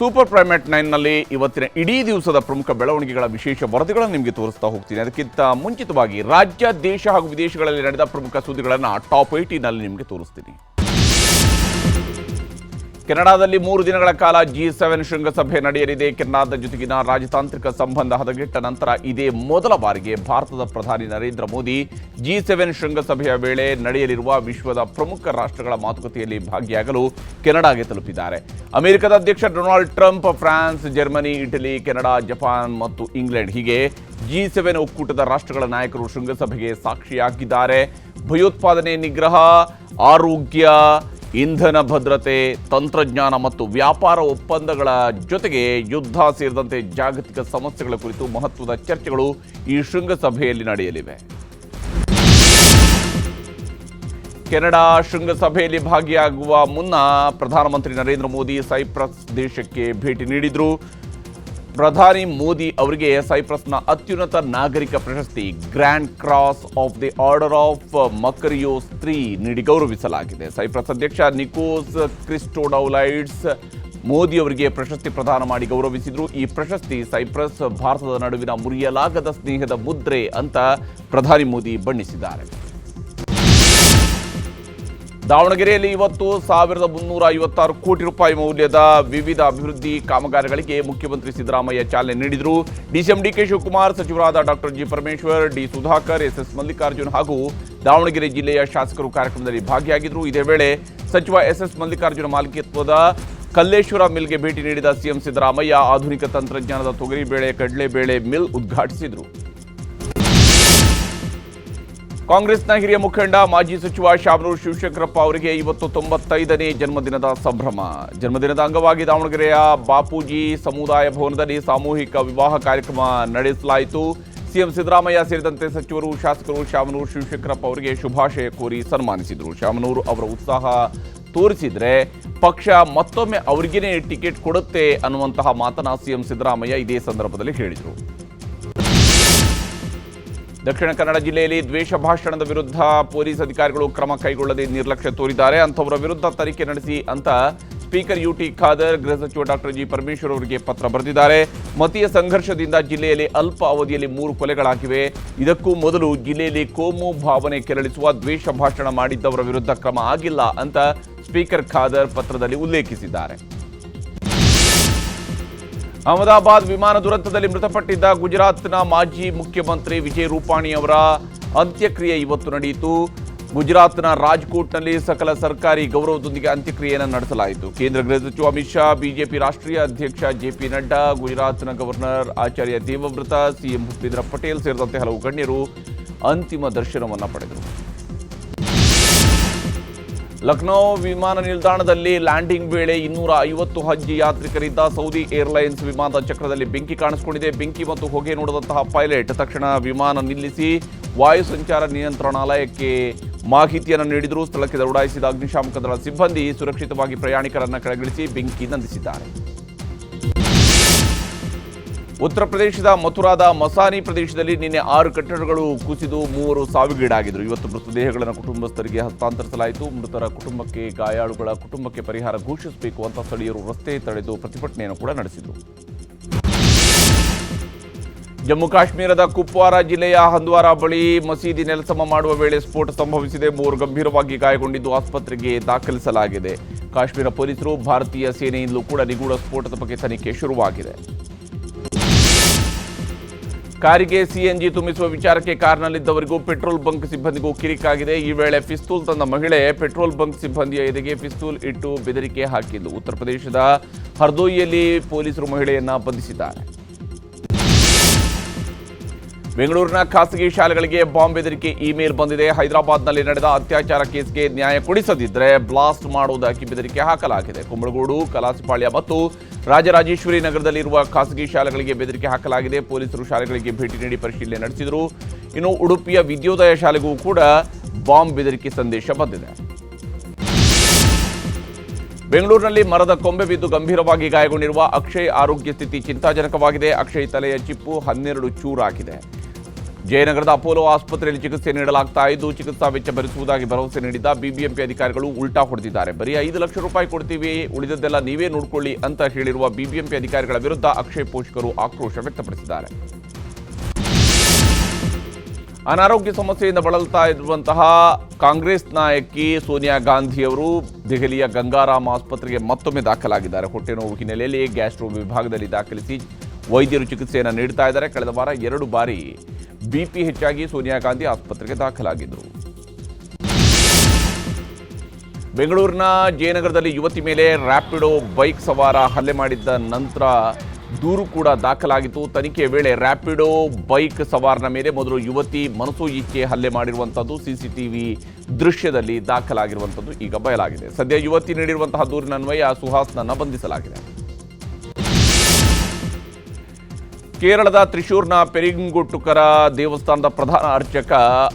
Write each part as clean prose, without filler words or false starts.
Super primate 9ನಲ್ಲಿ ಇವತ್ತಿನ ಇಡೀ ದಿವಸದ ಪ್ರಮುಖ ಬೆಳವಣಿಗೆಗಳ ವಿಶೇಷ ವರದಿಗಳನ್ನು ನಿಮಗೆ ತೋರಿಸ್ತಾ ಹೋಗ್ತೀನಿ. ಅದಕ್ಕಿಂತ ಮುಂಚಿತವಾಗಿ ರಾಜ್ಯ, ದೇಶ ಹಾಗೂ ವಿದೇಶಗಳಲ್ಲಿ ನಡೆದ ಪ್ರಮುಖ ಸುದ್ದಿಗಳನ್ನು ಟಾಪ್ 80ನಲ್ಲಿ ನಿಮಗೆ ತೋರಿಸ್ತೀನಿ. ಕೆನಡಾದಲ್ಲಿ 3 ದಿನಗಳ ಕಾಲ G7 ಶೃಂಗಸಭೆ ನಡೆಯಲಿದೆ. ಕೆನಡಾದ ಜೊತೆಗಿನ ರಾಜತಾಂತ್ರಿಕ ಸಂಬಂಧ ಹದಗೆಟ್ಟ ನಂತರ ಇದೇ ಮೊದಲ ಬಾರಿಗೆ ಭಾರತದ ಪ್ರಧಾನಿ ನರೇಂದ್ರ ಮೋದಿ G7 ಶೃಂಗಸಭೆಯ ವೇಳೆ ನಡೆಯಲಿರುವ ವಿಶ್ವದ ಪ್ರಮುಖ ರಾಷ್ಟ್ರಗಳ ಮಾತುಕತೆಯಲ್ಲಿ ಭಾಗಿಯಾಗಲು ಕೆನಡಾಗೆ ತಲುಪಿದ್ದಾರೆ. ಅಮೆರಿಕದ ಅಧ್ಯಕ್ಷ Donald Trump France, Germany, Italy, Canada, Japan ಮತ್ತು ಇಂಗ್ಲೆಂಡ್ ಹೀಗೆ G7 ಒಕ್ಕೂಟದ ರಾಷ್ಟ್ರಗಳ ನಾಯಕರು ಶೃಂಗಸಭೆಗೆ ಸಾಕ್ಷಿಯಾಗಿದ್ದಾರೆ. ಭಯೋತ್ಪಾದನೆ ನಿಗ್ರಹ, ಆರೋಗ್ಯ, ಇಂಧನ ಭದ್ರತೆ, ತಂತ್ರಜ್ಞಾನ ಮತ್ತು ವ್ಯಾಪಾರ ಒಪ್ಪಂದಗಳ ಜೊತೆಗೆ ಯುದ್ಧ ಸೇರಿದಂತೆ ಜಾಗತಿಕ ಸಮಸ್ಯೆಗಳ ಕುರಿತು ಮಹತ್ವದ ಚರ್ಚೆಗಳು ಈ ಶೃಂಗಸಭೆಯಲ್ಲಿ ನಡೆಯಲಿವೆ. ಕೆನಡಾ ಶೃಂಗಸಭೆಯಲ್ಲಿ ಭಾಗಿಯಾಗುವ ಮುನ್ನ ಪ್ರಧಾನಮಂತ್ರಿ ನರೇಂದ್ರ ಮೋದಿ ಸೈಪ್ರಸ್ ದೇಶಕ್ಕೆ ಭೇಟಿ ನೀಡಿದರು. ಪ್ರಧಾನಿ ಮೋದಿ ಅವರಿಗೆ ಸೈಪ್ರಸ್ನ ಅತ್ಯುನ್ನತ ನಾಗರಿಕ ಪ್ರಶಸ್ತಿ grand cross of the order of Makarios III ನೀಡಿ ಗೌರವಿಸಲಾಗಿದೆ. ಸೈಪ್ರಸ್ ಅಧ್ಯಕ್ಷ ನಿಕೋಸ್ ಕ್ರಿಸ್ಟೋಡೌಲೈಡ್ಸ್ ಮೋದಿ ಅವರಿಗೆ ಪ್ರಶಸ್ತಿ ಪ್ರದಾನ ಮಾಡಿ ಗೌರವಿಸಿದರು. ಈ ಪ್ರಶಸ್ತಿ ಸೈಪ್ರಸ್ ಭಾರತದ ನಡುವಿನ ಮುರಿಯಲಾಗದ ಸ್ನೇಹದ ಮುದ್ರೆ ಅಂತ ಪ್ರಧಾನಿ ಮೋದಿ ಬಣ್ಣಿಸಿದ್ದಾರೆ. ದಾವಣಗೆರೆಯಲ್ಲಿ ಇವತ್ತು 1356 ಕೋಟಿ ರೂಪಾಯಿ ಮೌಲ್ಯದ ವಿವಿಧ ಅಭಿವೃದ್ಧಿ ಕಾಮಗಾರಿಗಳಿಗೆ ಮುಖ್ಯಮಂತ್ರಿ ಸಿದ್ದರಾಮಯ್ಯ ಚಾಲನೆ ನೀಡಿದರು. ಡಿಸಿಎಂ ಡಿಕೆ ಶಿವಕುಮಾರ್, ಸಚಿವರಾದ doctor G Parameshwar, D Sudhakar, S Mallikarjun ಹಾಗೂ ದಾವಣಗೆರೆ ಜಿಲ್ಲೆಯ ಶಾಸಕರು ಕಾರ್ಯಕ್ರಮದಲ್ಲಿ ಭಾಗಿಯಾಗಿದ್ದರು. ಇದೇ ವೇಳೆ ಸಚಿವ ಎಸ್ ಮಲ್ಲಿಕಾರ್ಜುನ ಮಾಲೀಕತ್ವದ ಕಲ್ಲೇಶ್ವರ ಮಿಲ್ಗೆ ಭೇಟಿ ನೀಡಿದ ಸಿಎಂ ಸಿದ್ದರಾಮಯ್ಯ ಆಧುನಿಕ ತಂತ್ರಜ್ಞಾನದ ತೊಗರಿಬೇಳೆ, ಕಡಲೆಬೇಳೆ ಮಿಲ್ ಉದ್ಘಾಟಿಸಿದರು. ಕಾಂಗ್ರೆಸ್ನ ಹಿರಿಯ ಮುಖಂಡ ಮಾಜಿ ಸಚಿವ ಶಾಮನೂರು ಶಿವಶಂಕರಪ್ಪ ಅವರಿಗೆ ಇವತ್ತು 95ನೇ ಜನ್ಮದಿನದ ಸಂಭ್ರಮ. ಜನ್ಮದಿನದ ಅಂಗವಾಗಿ ದಾವಣಗೆರೆಯ ಬಾಪೂಜಿ ಸಮುದಾಯ ಭವನದಲ್ಲಿ ಸಾಮೂಹಿಕ ವಿವಾಹ ಕಾರ್ಯಕ್ರಮ ನಡೆಸಲಾಯಿತು. ಸಿಎಂ ಸಿದ್ದರಾಮಯ್ಯ ಸೇರಿದಂತೆ ಸಚಿವರು, ಶಾಸಕರು ಶಾಮನೂರು ಶಿವಶಂಕರಪ್ಪ ಅವರಿಗೆ ಶುಭಾಶಯ ಕೋರಿ ಸನ್ಮಾನಿಸಿದರು. ಶಾಮನೂರು ಅವರ ಉತ್ಸಾಹ ತೋರಿಸಿದ್ರೆ ಪಕ್ಷ ಮತ್ತೊಮ್ಮೆ ಅವರಿಗೇನೆ ಟಿಕೆಟ್ ಕೊಡುತ್ತೆ ಅನ್ನುವಂತಹ ಮಾತನ್ನ ಸಿಎಂ ಸಿದ್ದರಾಮಯ್ಯ ಇದೇ ಸಂದರ್ಭದಲ್ಲಿ ಹೇಳಿದರು. ದಕ್ಷಿಣ ಕನ್ನಡ ಜಿಲ್ಲೆಯಲ್ಲಿ ದ್ವೇಷ ಭಾಷಣದ ವಿರುದ್ಧ ಪೊಲೀಸ್ ಅಧಿಕಾರಿಗಳು ಕ್ರಮ ಕೈಗೊಳ್ಳದೆ ನಿರ್ಲಕ್ಷ್ಯ ತೋರಿದ್ದಾರೆ. ಅಂಥವರ ವಿರುದ್ಧ ತನಿಖೆ ನಡೆಸಿ ಅಂತ ಸ್ಪೀಕರ್ ಯುಟಿ ಖಾದರ್ ಗೃಹ ಸಚಿವ ಡಾಕ್ಟರ್ ಜಿ ಪರಮೇಶ್ವರ್ ಅವರಿಗೆ ಪತ್ರ ಬರೆದಿದ್ದಾರೆ. ಮತೀಯ ಸಂಘರ್ಷದಿಂದ ಜಿಲ್ಲೆಯಲ್ಲಿ ಅಲ್ಪ ಅವಧಿಯಲ್ಲಿ 3 ಕೊಲೆಗಳಾಗಿವೆ. ಇದಕ್ಕೂ ಮೊದಲು ಜಿಲ್ಲೆಯಲ್ಲಿ ಕೋಮು ಭಾವನೆ ಕೆರಳಿಸುವ ದ್ವೇಷ ಭಾಷಣ ಮಾಡಿದ್ದವರ ವಿರುದ್ಧ ಕ್ರಮ ಆಗಿಲ್ಲ ಅಂತ ಸ್ಪೀಕರ್ ಖಾದರ್ ಪತ್ರದಲ್ಲಿ ಉಲ್ಲೇಖಿಸಿದ್ದಾರೆ. ಅಹಮದಾಬಾದ್ ವಿಮಾನ ದುರಂತದಲ್ಲಿ ಮೃತಪಟ್ಟಿದ್ದ ಗುಜರಾತ್ನ ಮಾಜಿ ಮುಖ್ಯಮಂತ್ರಿ ವಿಜಯ್ ರೂಪಾಣಿ ಅವರ ಅಂತ್ಯಕ್ರಿಯೆ ಇವತ್ತು ನಡೆಯಿತು. ಗುಜರಾತ್ನ ರಾಜ್ಕೋಟ್ನಲ್ಲಿ ಸಕಲ ಸರ್ಕಾರಿ ಗೌರವದೊಂದಿಗೆ ಅಂತ್ಯಕ್ರಿಯೆಯನ್ನು ನಡೆಸಲಾಯಿತು. ಕೇಂದ್ರ ಗೃಹ ಸಚಿವ ಅಮಿತ್ ಶಾ, ಬಿಜೆಪಿ ರಾಷ್ಟ್ರೀಯ ಅಧ್ಯಕ್ಷ ಜೆಪಿ ನಡ್ಡಾ, ಗುಜರಾತ್ನ ಗವರ್ನರ್ ಆಚಾರ್ಯ ದೇವವ್ರತ, ಸಿಎಂ ಭೂಪೇಂದ್ರ ಪಟೇಲ್ ಸೇರಿದಂತೆ ಹಲವು ಗಣ್ಯರು ಅಂತಿಮ ದರ್ಶನವನ್ನು ಪಡೆದರು. ಲಕ್ನೋ ವಿಮಾನ ನಿಲ್ದಾಣದಲ್ಲಿ ಲ್ಯಾಂಡಿಂಗ್ ವೇಳೆ 250 ಹಜ್ ಯಾತ್ರಿಕರಿದ್ದ ಸೌದಿ ಏರ್ಲೈನ್ಸ್ ವಿಮಾನದ ಚಕ್ರದಲ್ಲಿ ಬೆಂಕಿ ಕಾಣಿಸಿಕೊಂಡಿದೆ. ಬೆಂಕಿ ಮತ್ತು ಹೊಗೆ ನೋಡಿದಂತಹ ಪೈಲಟ್ ತಕ್ಷಣ ವಿಮಾನ ನಿಲ್ಲಿಸಿ ವಾಯು ಸಂಚಾರ ನಿಯಂತ್ರಣಾಲಯಕ್ಕೆ ಮಾಹಿತಿಯನ್ನು ನೀಡಿದರು. ಸ್ಥಳಕ್ಕೆ ದೌಡಾಯಿಸಿದ ಅಗ್ನಿಶಾಮಕ ದಳ ಸಿಬ್ಬಂದಿ ಸುರಕ್ಷಿತವಾಗಿ ಪ್ರಯಾಣಿಕರನ್ನು ಕೆಳಗಿಳಿಸಿ ಬೆಂಕಿ ನಂದಿಸಿದ್ದಾರೆ. ಉತ್ತರ ಪ್ರದೇಶದ ಮಥುರಾದ ಮಸಾನಿ ಪ್ರದೇಶದಲ್ಲಿ ನಿನ್ನೆ 6 ಕಟ್ಟಡಗಳು ಕುಸಿದು 3 ಸಾವಿಗೀಡಾಗಿದ್ದರು. ಇವತ್ತು ಮೃತದೇಹಗಳನ್ನು ಕುಟುಂಬಸ್ಥರಿಗೆ ಹಸ್ತಾಂತರಿಸಲಾಯಿತು. ಮೃತರ ಕುಟುಂಬಕ್ಕೆ, ಗಾಯಾಳುಗಳ ಕುಟುಂಬಕ್ಕೆ ಪರಿಹಾರ ಘೋಷಿಸಬೇಕು ಅಂತ ಸ್ಥಳೀಯರು ರಸ್ತೆ ತಡೆದು ಪ್ರತಿಭಟನೆಯನ್ನು ಕೂಡ ನಡೆಸಿದರು. ಜಮ್ಮು ಕಾಶ್ಮೀರದ ಕುಪ್ವಾರ ಜಿಲ್ಲೆಯ ಹಂದ್ವಾರ ಬಳಿ ಮಸೀದಿ ನೆಲಸಮ ಮಾಡುವ ವೇಳೆ ಸ್ಫೋಟ ಸಂಭವಿಸಿದೆ. 3 ಗಂಭೀರವಾಗಿ ಗಾಯಗೊಂಡಿದ್ದು ಆಸ್ಪತ್ರೆಗೆ ದಾಖಲಿಸಲಾಗಿದೆ. ಕಾಶ್ಮೀರ ಪೊಲೀಸರು, ಭಾರತೀಯ ಸೇನೆಯಿಂದಲೂ ಕೂಡ ನಿಗೂಢ ಸ್ಫೋಟದ ಬಗ್ಗೆ ತನಿಖೆ ಶುರುವಾಗಿದೆ. ಕಾರಿಗೆ ಸಿಎನ್ಜಿ ತುಂಬಿಸುವ ವಿಚಾರಕ್ಕೆ ಕಾರ್ನಲ್ಲಿದ್ದವರಿಗೂ ಪೆಟ್ರೋಲ್ ಬಂಕ್ ಸಿಬ್ಬಂದಿಗೂ ಕಿರಿಕಾಗಿದೆ. ಈ ವೇಳೆ ಪಿಸ್ತೂಲ್ ತಂದ ಮಹಿಳೆ ಪೆಟ್ರೋಲ್ ಬಂಕ್ ಸಿಬ್ಬಂದಿಯ ಎದೆಗೆ ಪಿಸ್ತೂಲ್ ಇಟ್ಟು ಬೆದರಿಕೆ ಹಾಕಿದ್ದು. ಉತ್ತರ ಪ್ರದೇಶದ ಹರ್ದೋಯಿಯಲ್ಲಿ ಪೊಲೀಸರು ಮಹಿಳೆಯನ್ನ ಬಂಧಿಸಿದ್ದಾರೆ. ಬೆಂಗಳೂರಿನ ಖಾಸಗಿ ಶಾಲೆಗಳಿಗೆ ಬಾಂಬ್ ಬೆದರಿಕೆ ಇಮೇಲ್ ಬಂದಿದೆ. ಹೈದರಾಬಾದ್ನಲ್ಲಿ ನಡೆದ ಅತ್ಯಾಚಾರ ಕೇಸ್ಗೆ ನ್ಯಾಯ ಕೊಡಿಸದಿದ್ದರೆ ಬ್ಲಾಸ್ಟ್ ಮಾಡುವುದಾಗಿ ಬೆದರಿಕೆ ಹಾಕಲಾಗಿದೆ. ಕುಂಬಳಗೂಡು, ಕಲಾಸಿಪಾಳ್ಯ ಮತ್ತು ರಾಜರಾಜೇಶ್ವರಿ ನಗರದಲ್ಲಿರುವ ಖಾಸಗಿ ಶಾಲೆಗಳಿಗೆ ಬೆದರಿಕೆ ಹಾಕಲಾಗಿದೆ. ಪೊಲೀಸರು ಶಾಲೆಗಳಿಗೆ ಭೇಟಿ ನೀಡಿ ಪರಿಶೀಲನೆ ನಡೆಸಿದರು. ಇನ್ನು ಉಡುಪಿಯ ವಿದ್ಯೋದಯ ಶಾಲೆಗೂ ಕೂಡ ಬಾಂಬ್ ಬೆದರಿಕೆ ಸಂದೇಶ ಬಂದಿದೆ. ಬೆಂಗಳೂರಿನಲ್ಲಿ ಮರದ ಕೊಂಬೆ ಬಿದ್ದು ಗಂಭೀರವಾಗಿ ಗಾಯಗೊಂಡಿರುವ ಅಕ್ಷಯ್ ಆರೋಗ್ಯ ಸ್ಥಿತಿ ಚಿಂತಾಜನಕವಾಗಿದೆ. ಅಕ್ಷಯ್ ತಲೆಯ ಚಿಪ್ಪು 12 ಚೂರಾಗಿದೆ. ಜಯನಗರದ ಅಪೋಲೋ ಆಸ್ಪತ್ರೆಯಲ್ಲಿ ಚಿಕಿತ್ಸೆ ನೀಡಲಾಗ್ತಾ ಇದ್ದು ಚಿಕಿತ್ಸಾ ವೆಚ್ಚ ಭರಿಸುವುದಾಗಿ ಭರವಸೆ ನೀಡಿದ್ದ ಬಿಬಿಎಂಪಿ ಅಧಿಕಾರಿಗಳು ಉಲ್ಟಾ ಹೊಡೆದಿದ್ದಾರೆ. ಬರೀ 5 ಲಕ್ಷ ರೂಪಾಯಿ ಕೊಡ್ತೀವಿ, ಉಳಿದದ್ದೆಲ್ಲ ನೀವೇ ನೋಡಿಕೊಳ್ಳಿ ಅಂತ ಹೇಳಿರುವ ಬಿಬಿಎಂಪಿ ಅಧಿಕಾರಿಗಳ ವಿರುದ್ಧ ಅಕ್ಷಯ್ ಪೋಷಕರು ಆಕ್ರೋಶ ವ್ಯಕ್ತಪಡಿಸಿದ್ದಾರೆ. ಅನಾರೋಗ್ಯ ಸಮಸ್ಯೆಯಿಂದ ಬಳಲ್ತಾ ಇರುವಂತಹ ಕಾಂಗ್ರೆಸ್ ನಾಯಕಿ ಸೋನಿಯಾ ಗಾಂಧಿಯವರು ದೆಹಲಿಯ ಗಂಗಾರಾಮ್ ಆಸ್ಪತ್ರೆಗೆ ಮತ್ತೊಮ್ಮೆ ದಾಖಲಾಗಿದ್ದಾರೆ. ಹೊಟ್ಟೆ ನೋವು ಹಿನ್ನೆಲೆಯಲ್ಲಿ ಗ್ಯಾಸ್ಟ್ರೋ ವಿಭಾಗದಲ್ಲಿ ದಾಖಲಿಸಿ ವೈದ್ಯರು ಚಿಕಿತ್ಸೆಯನ್ನು ನೀಡ್ತಾ ಇದ್ದಾರೆ. ಕಳೆದ ವಾರ 2 ಬಾರಿ ಬಿಪಿ ಹೆಚ್ಚಾಗಿ ಸೋನಿಯಾ ಗಾಂಧಿ ಆಸ್ಪತ್ರೆಗೆ ದಾಖಲಾಗಿದ್ದರು. ಬೆಂಗಳೂರಿನ ಜಯನಗರದಲ್ಲಿ ಯುವತಿ ಮೇಲೆ ರ್ಯಾಪಿಡೋ ಬೈಕ್ ಸವಾರ ಹಲ್ಲೆ ಮಾಡಿದ್ದ ನಂತರ ದೂರು ಕೂಡ ದಾಖಲಾಗಿತ್ತು. ತನಿಖೆಯ ವೇಳೆ ರ್ಯಾಪಿಡೋ ಬೈಕ್ ಸವಾರನ ಮೇಲೆ ಮೊದಲು ಯುವತಿ ಮನಸೋ ಇಚ್ಛೆ ಹಲ್ಲೆ ಮಾಡಿರುವಂಥದ್ದು ಸಿಸಿಟಿವಿ ದೃಶ್ಯದಲ್ಲಿ ದಾಖಲಾಗಿರುವಂಥದ್ದು ಈಗ ಬಯಲಾಗಿದೆ. ಸದ್ಯ ಯುವತಿ ನೀಡಿರುವಂತಹ ದೂರಿನನ್ವಯ ಸುಹಾಸ್ನನ್ನು ಬಂಧಿಸಲಾಗಿದೆ. ಕೇರಳದ ತ್ರಿಶೂರ್ನ ಪೆರಿಂಗುಟ್ಟುಕರ ದೇವಸ್ಥಾನದ ಪ್ರಧಾನ ಅರ್ಚಕ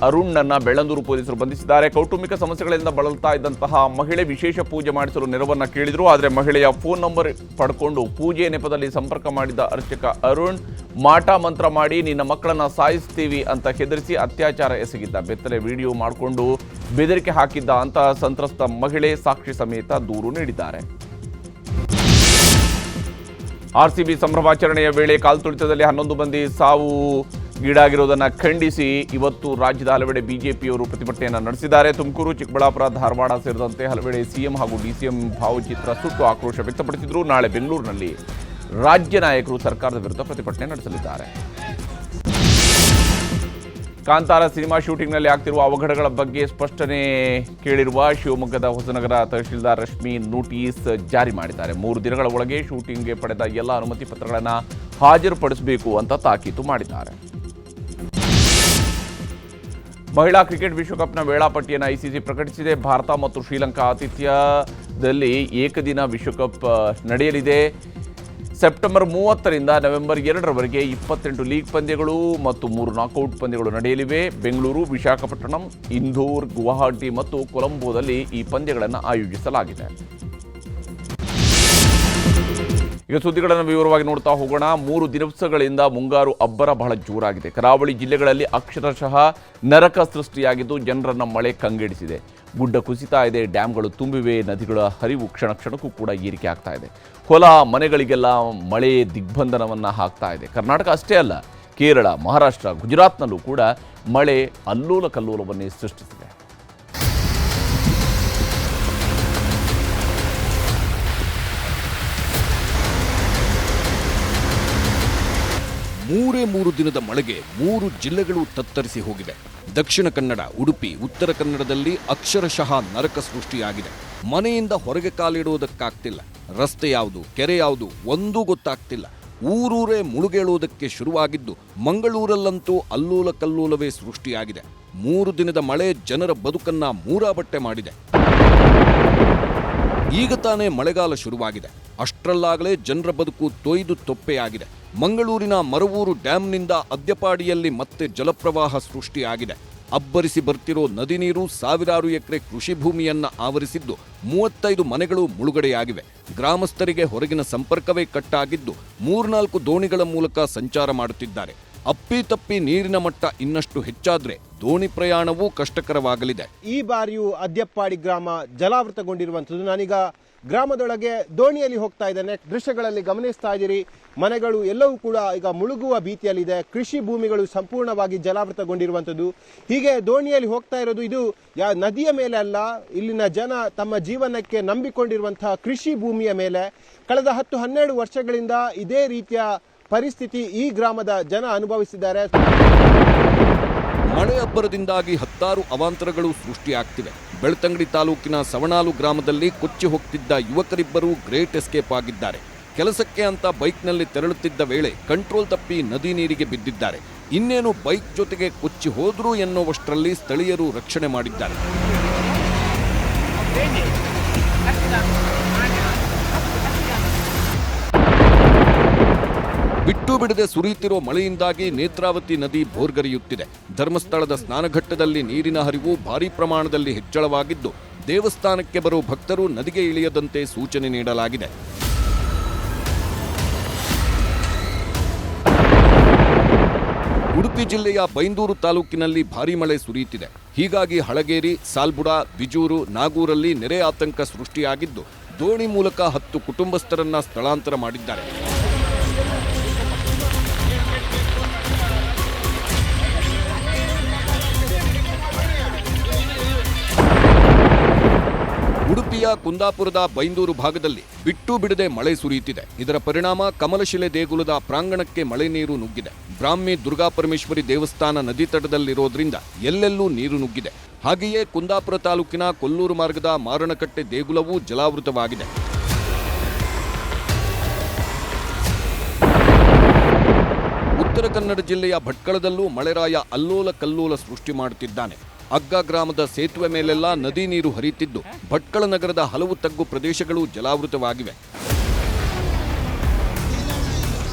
ಅರುಣ್ನನ್ನ ಬೆಳ್ಳಂದೂರು ಪೊಲೀಸರು ಬಂಧಿಸಿದ್ದಾರೆ. ಕೌಟುಂಬಿಕ ಸಮಸ್ಯೆಗಳಿಂದ ಬಳಲ್ತಾ ಇದ್ದಂತಹ ಮಹಿಳೆ ವಿಶೇಷ ಪೂಜೆ ಮಾಡಿಸಲು ನೆರವನ್ನ ಕೇಳಿದ್ರು. ಆದರೆ ಮಹಿಳೆಯ ಫೋನ್ ನಂಬರ್ ಪಡ್ಕೊಂಡು ಪೂಜೆ ನೆಪದಲ್ಲಿ ಸಂಪರ್ಕ ಮಾಡಿದ್ದ ಅರ್ಚಕ ಅರುಣ್ ಮಾಟ ಮಂತ್ರ ಮಾಡಿ ನಿನ್ನ ಮಕ್ಕಳನ್ನ ಸಾಯಿಸ್ತೀವಿ ಅಂತ ಹೆದರಿಸಿ ಅತ್ಯಾಚಾರ ಎಸಗಿದ್ದ. ಬೆತ್ತಲೆ ವಿಡಿಯೋ ಮಾಡಿಕೊಂಡು ಬೆದರಿಕೆ ಹಾಕಿದ್ದ ಅಂತ ಸಂತ್ರಸ್ತ ಮಹಿಳೆ ಸಾಕ್ಷಿ ಸಮೇತ ದೂರು ನೀಡಿದ್ದಾರೆ. ಆರ್ಸಿಬಿ ಸಂಭ್ರಮಾಚರಣೆಯ ವೇಳೆ ಕಾಲ್ತುಳಿತದಲ್ಲಿ 11 ಮಂದಿ ಸಾವು ಗೀಡಾಗಿರುವುದನ್ನು ಖಂಡಿಸಿ ಇವತ್ತು ರಾಜ್ಯದ ಹಲವೆಡೆ ಬಿಜೆಪಿಯವರು ಪ್ರತಿಭಟನೆಯನ್ನು ನಡೆಸಿದ್ದಾರೆ. ತುಮಕೂರು, ಚಿಕ್ಕಬಳ್ಳಾಪುರ, ಧಾರವಾಡ ಸೇರಿದಂತೆ ಹಲವೆಡೆ ಸಿಎಂ ಹಾಗೂ ಡಿಸಿಎಂ ಭಾವಚಿತ್ರ ಸುಟ್ಟು ಆಕ್ರೋಶ ವ್ಯಕ್ತಪಡಿಸಿದರು. ನಾಳೆ ಬೆಂಗಳೂರಿನಲ್ಲಿ ರಾಜ್ಯ ನಾಯಕರು ಸರ್ಕಾರದ ವಿರುದ್ಧ ಪ್ರತಿಭಟನೆ ನಡೆಸಲಿದ್ದಾರೆ. ಕಾಂತಾರ ಸಿನಿಮಾ ಶೂಟಿಂಗ್ನಲ್ಲಿ ಆಗ್ತಿರುವ ಅವಘಡಗಳ ಬಗ್ಗೆ ಸ್ಪಷ್ಟನೆ ಕೇಳಿರುವ ಶಿವಮೊಗ್ಗದ ಹೊಸನಗರ ತಹಶೀಲ್ದಾರ್ ರಶ್ಮಿ ನೋಟಿಸ್ ಜಾರಿ ಮಾಡಿದ್ದಾರೆ. 3 ದಿನಗಳ ಒಳಗೆ ಶೂಟಿಂಗ್ಗೆ ಪಡೆದ ಎಲ್ಲ ಅನುಮತಿ ಪತ್ರಗಳನ್ನು ಹಾಜರುಪಡಿಸಬೇಕು ಅಂತ ತಾಕೀತು ಮಾಡಿದ್ದಾರೆ. ಮಹಿಳಾ ಕ್ರಿಕೆಟ್ ವಿಶ್ವಕಪ್ನ ವೇಳಾಪಟ್ಟಿಯನ್ನು ಐಸಿಸಿ ಪ್ರಕಟಿಸಿದೆ. ಭಾರತ ಮತ್ತು ಶ್ರೀಲಂಕಾ ಆತಿಥ್ಯದಲ್ಲಿ ಏಕದಿನ ವಿಶ್ವಕಪ್ ನಡೆಯಲಿದೆ. ಸೆಪ್ಟೆಂಬರ್ 30ರಿಂದ ನವೆಂಬರ್ 2ರವರೆಗೆ 28 ಲೀಗ್ ಪಂದ್ಯಗಳು ಮತ್ತು 3 ನಾಕೌಟ್ ಪಂದ್ಯಗಳು ನಡೆಯಲಿವೆ. ಬೆಂಗಳೂರು, ವಿಶಾಖಪಟ್ಟಣಂ, ಇಂದೋರ್, ಗುವಾಹಟಿ ಮತ್ತು ಕೊಲಂಬೋದಲ್ಲಿ ಈ ಪಂದ್ಯಗಳನ್ನು ಆಯೋಜಿಸಲಾಗಿದೆ. ಈಗ ಸುದ್ದಿಗಳನ್ನು ವಿವರವಾಗಿ ನೋಡ್ತಾ ಹೋಗೋಣ. 3 ದಿವಸಗಳಿಂದ ಮುಂಗಾರು ಅಬ್ಬರ ಬಹಳ ಜೋರಾಗಿದೆ. ಕರಾವಳಿ ಜಿಲ್ಲೆಗಳಲ್ಲಿ ಅಕ್ಷರಶಃ ನರಕ ಸೃಷ್ಟಿಯಾಗಿದ್ದು ಜನರನ್ನ ಮಳೆ ಕಂಗೆಡಿಸಿದೆ. ಗುಡ್ಡ ಕುಸಿತಾ ಇದೆ, ಡ್ಯಾಂಗಳು ತುಂಬಿವೆ, ನದಿಗಳ ಹರಿವು ಕ್ಷಣ ಕ್ಷಣಕ್ಕೂ ಕೂಡ ಏರಿಕೆ ಆಗ್ತಾ ಇದೆ. ಹೊಲ ಮನೆಗಳಿಗೆಲ್ಲ ಮಳೆ ದಿಗ್ಬಂಧನವನ್ನು ಹಾಕ್ತಾ ಇದೆ. ಕರ್ನಾಟಕ ಅಷ್ಟೇ ಅಲ್ಲ, ಕೇರಳ, ಮಹಾರಾಷ್ಟ್ರ, ಗುಜರಾತ್ನಲ್ಲೂ ಕೂಡ ಮಳೆ ಅಲ್ಲೋಲ ಕಲ್ಲೋಲವನ್ನೇ ಸೃಷ್ಟಿಸಿದೆ. ಮೂರೇ ದಿನದ ಮಳೆಗೆ 3 ಜಿಲ್ಲೆಗಳು ತತ್ತರಿಸಿ ಹೋಗಿವೆ. ದಕ್ಷಿಣ ಕನ್ನಡ, ಉಡುಪಿ, ಉತ್ತರ ಕನ್ನಡದಲ್ಲಿ ಅಕ್ಷರಶಃ ನರಕ ಸೃಷ್ಟಿಯಾಗಿದೆ. ಮನೆಯಿಂದ ಹೊರಗೆ ಕಾಲಿಡುವುದಕ್ಕಾಗ್ತಿಲ್ಲ. ರಸ್ತೆ ಯಾವುದು, ಕೆರೆ ಯಾವುದು ಒಂದೂ ಗೊತ್ತಾಗ್ತಿಲ್ಲ. ಊರೂರೇ ಮುಳುಗೇಳುವುದಕ್ಕೆ ಶುರುವಾಗಿದ್ದು ಮಂಗಳೂರಲ್ಲಂತೂ ಅಲ್ಲೋಲ ಕಲ್ಲೋಲವೇ ಸೃಷ್ಟಿಯಾಗಿದೆ. 3 ದಿನದ ಮಳೆ ಜನರ ಬದುಕನ್ನ ಮೂರಾಬಟ್ಟೆ ಮಾಡಿದೆ. ಈಗ ತಾನೇ ಮಳೆಗಾಲ ಶುರುವಾಗಿದೆ. ಅಷ್ಟರಲ್ಲಾಗಲೇ ಜನರ ಬದುಕು ತೊಯ್ದು ತೊಪ್ಪೆಯಾಗಿದೆ. ಮಂಗಳೂರಿನ ಮರವೂರು ಡ್ಯಾಂನಿಂದ ಅದ್ಯಪಾಡಿಯಲ್ಲಿ ಮತ್ತೆ ಜಲಪ್ರವಾಹ ಸೃಷ್ಟಿಯಾಗಿದೆ. ಅಬ್ಬರಿಸಿ ಬರ್ತಿರೋ ನದಿ ನೀರು ಸಾವಿರಾರು ಎಕರೆ ಕೃಷಿ ಭೂಮಿಯನ್ನ ಆವರಿಸಿದ್ದು 35 ಮನೆಗಳು ಮುಳುಗಡೆಯಾಗಿವೆ. ಗ್ರಾಮಸ್ಥರಿಗೆ ಹೊರಗಿನ ಸಂಪರ್ಕವೇ ಕಟ್ಟಾಗಿದ್ದು 3-4 ದೋಣಿಗಳ ಮೂಲಕ ಸಂಚಾರ ಮಾಡುತ್ತಿದ್ದಾರೆ. ಅಪ್ಪಿತಪ್ಪಿ ನೀರಿನ ಮಟ್ಟ ಇನ್ನಷ್ಟು ಹೆಚ್ಚಾದ್ರೆ ದೋಣಿ ಪ್ರಯಾಣವೂ ಕಷ್ಟಕರವಾಗಲಿದೆ. ಈ ಬಾರಿಯೂ ಅದ್ಯಪ್ಪಾಡಿ ಗ್ರಾಮ ಜಲಾವೃತಗೊಂಡಿರುವಂಥದ್ದು. ನಾನೀಗ ಗ್ರಾಮದೊಳಗೆ ದೋಣಿಯಲ್ಲಿ ಹೋಗ್ತಾ ಇದ್ದೇನೆ. ದೃಶ್ಯಗಳಲ್ಲಿ ಗಮನಿಸ್ತಾ ಇದ್ದೀರಿ, ಮನೆಗಳು ಎಲ್ಲವೂ ಕೂಡ ಈಗ ಮುಳುಗುವ ಭೀತಿಯಲ್ಲಿದೆ. ಕೃಷಿ ಭೂಮಿಗಳು ಸಂಪೂರ್ಣವಾಗಿ ಜಲಾವೃತಗೊಂಡಿರುವಂಥದ್ದು. ಹೀಗೆ ದೋಣಿಯಲ್ಲಿ ಹೋಗ್ತಾ ಇರೋದು ಇದು ನದಿಯ ಮೇಲೆ ಅಲ್ಲ, ಇಲ್ಲಿನ ಜನ ತಮ್ಮ ಜೀವನಕ್ಕೆ ನಂಬಿಕೊಂಡಿರುವಂತಹ ಕೃಷಿ ಭೂಮಿಯ ಮೇಲೆ. ಕಳೆದ 10-12 ವರ್ಷಗಳಿಂದ ಇದೇ ರೀತಿಯ ಪರಿಸ್ಥಿತಿ ಈ ಗ್ರಾಮದ ಜನ ಅನುಭವಿಸಿದ್ದಾರೆ. ಮಳೆ ಅಬ್ಬರದಿಂದಾಗಿ 10 ಅವಾಂತರಗಳು ಸೃಷ್ಟಿಯಾಗ್ತಿವೆ. ಬೆಳ್ತಂಗಡಿ ತಾಲೂಕಿನ ಸವಣಾಲು ಗ್ರಾಮದಲ್ಲಿ ಕೊಚ್ಚಿ ಹೋಗ್ತಿದ್ದ ಯುವಕರಿಬ್ಬರು ಗ್ರೇಟ್ ಎಸ್ಕೇಪ್ ಆಗಿದ್ದಾರೆ. ಕೆಲಸಕ್ಕೆ ಅಂತ ಬೈಕ್ನಲ್ಲಿ ತೆರಳುತ್ತಿದ್ದ ವೇಳೆ ಕಂಟ್ರೋಲ್ ತಪ್ಪಿ ನದಿ ನೀರಿಗೆ ಬಿದ್ದಿದ್ದಾರೆ. ಇನ್ನೇನು ಬೈಕ್ ಜೊತೆಗೆ ಕೊಚ್ಚಿ ಹೋದ್ರು ಎನ್ನುವಷ್ಟರಲ್ಲಿ ಸ್ಥಳೀಯರು ರಕ್ಷಣೆ ಮಾಡಿದ್ದಾರೆ. ಬಿಟ್ಟು ಬಿಡದೆ ಸುರಿಯುತ್ತಿರೋ ಮಳೆಯಿಂದಾಗಿ ನೇತ್ರಾವತಿ ನದಿ ಭೋರ್ಗರೆಯುತ್ತಿದೆ. ಧರ್ಮಸ್ಥಳದ ಸ್ನಾನಘಟ್ಟದಲ್ಲಿ ನೀರಿನ ಹರಿವು ಭಾರೀ ಪ್ರಮಾಣದಲ್ಲಿ ಹೆಚ್ಚಳವಾಗಿದ್ದು ದೇವಸ್ಥಾನಕ್ಕೆ ಬರೋ ಭಕ್ತರು ನದಿಗೆ ಇಳಿಯದಂತೆ ಸೂಚನೆ ನೀಡಲಾಗಿದೆ. ಉಡುಪಿ ಜಿಲ್ಲೆಯ ಬೈಂದೂರು ತಾಲೂಕಿನಲ್ಲಿ ಭಾರೀ ಮಳೆ ಸುರಿಯುತ್ತಿದೆ. ಹೀಗಾಗಿ ಹಳಗೇರಿ, ಸಾಲ್ಬುಡ, ಬಿಜೂರು, ನಾಗೂರಲ್ಲಿ ನೆರೆ ಆತಂಕ ಸೃಷ್ಟಿಯಾಗಿದ್ದು ದೋಣಿ ಮೂಲಕ 10 ಕುಟುಂಬಸ್ಥರನ್ನ ಸ್ಥಳಾಂತರ ಮಾಡಿದ್ದಾರೆ. ಉಡುಪಿಯ ಕುಂದಾಪುರದ ಬೈಂದೂರು ಭಾಗದಲ್ಲಿ ಬಿಟ್ಟು ಬಿಡದೆ ಮಳೆ ಸುರಿಯುತ್ತಿದೆ. ಇದರ ಪರಿಣಾಮ ಕಮಲಶಿಲೆ ದೇಗುಲದ ಪ್ರಾಂಗಣಕ್ಕೆ ಮಳೆ ನೀರು ನುಗ್ಗಿದೆ. ಬ್ರಾಹ್ಮಿ ದುರ್ಗಾಪರಮೇಶ್ವರಿ ದೇವಸ್ಥಾನ ನದಿ ತಟದಲ್ಲಿರೋದ್ರಿಂದ ಎಲ್ಲೆಲ್ಲೂ ನೀರು ನುಗ್ಗಿದೆ. ಹಾಗೆಯೇ ಕುಂದಾಪುರ ತಾಲೂಕಿನ ಕೊಲ್ಲೂರು ಮಾರ್ಗದ ಮಾರಣಕಟ್ಟೆ ದೇಗುಲವೂ ಜಲಾವೃತವಾಗಿದೆ. ಉತ್ತರ ಕನ್ನಡ ಜಿಲ್ಲೆಯ ಭಟ್ಕಳದಲ್ಲೂ ಮಳೆರಾಯ ಅಲ್ಲೋಲ ಕಲ್ಲೋಲ ಸೃಷ್ಟಿ ಮಾಡುತ್ತಿದ್ದಾನೆ. ಅಗ್ಗ ಗ್ರಾಮದ ಸೇತುವೆ ಮೇಲೆಲ್ಲ ನದಿ ನೀರು ಹರಿಯುತ್ತಿದ್ದು ಭಟ್ಕಳ ನಗರದ ಹಲವು ತಗ್ಗು ಪ್ರದೇಶಗಳು ಜಲಾವೃತವಾಗಿವೆ.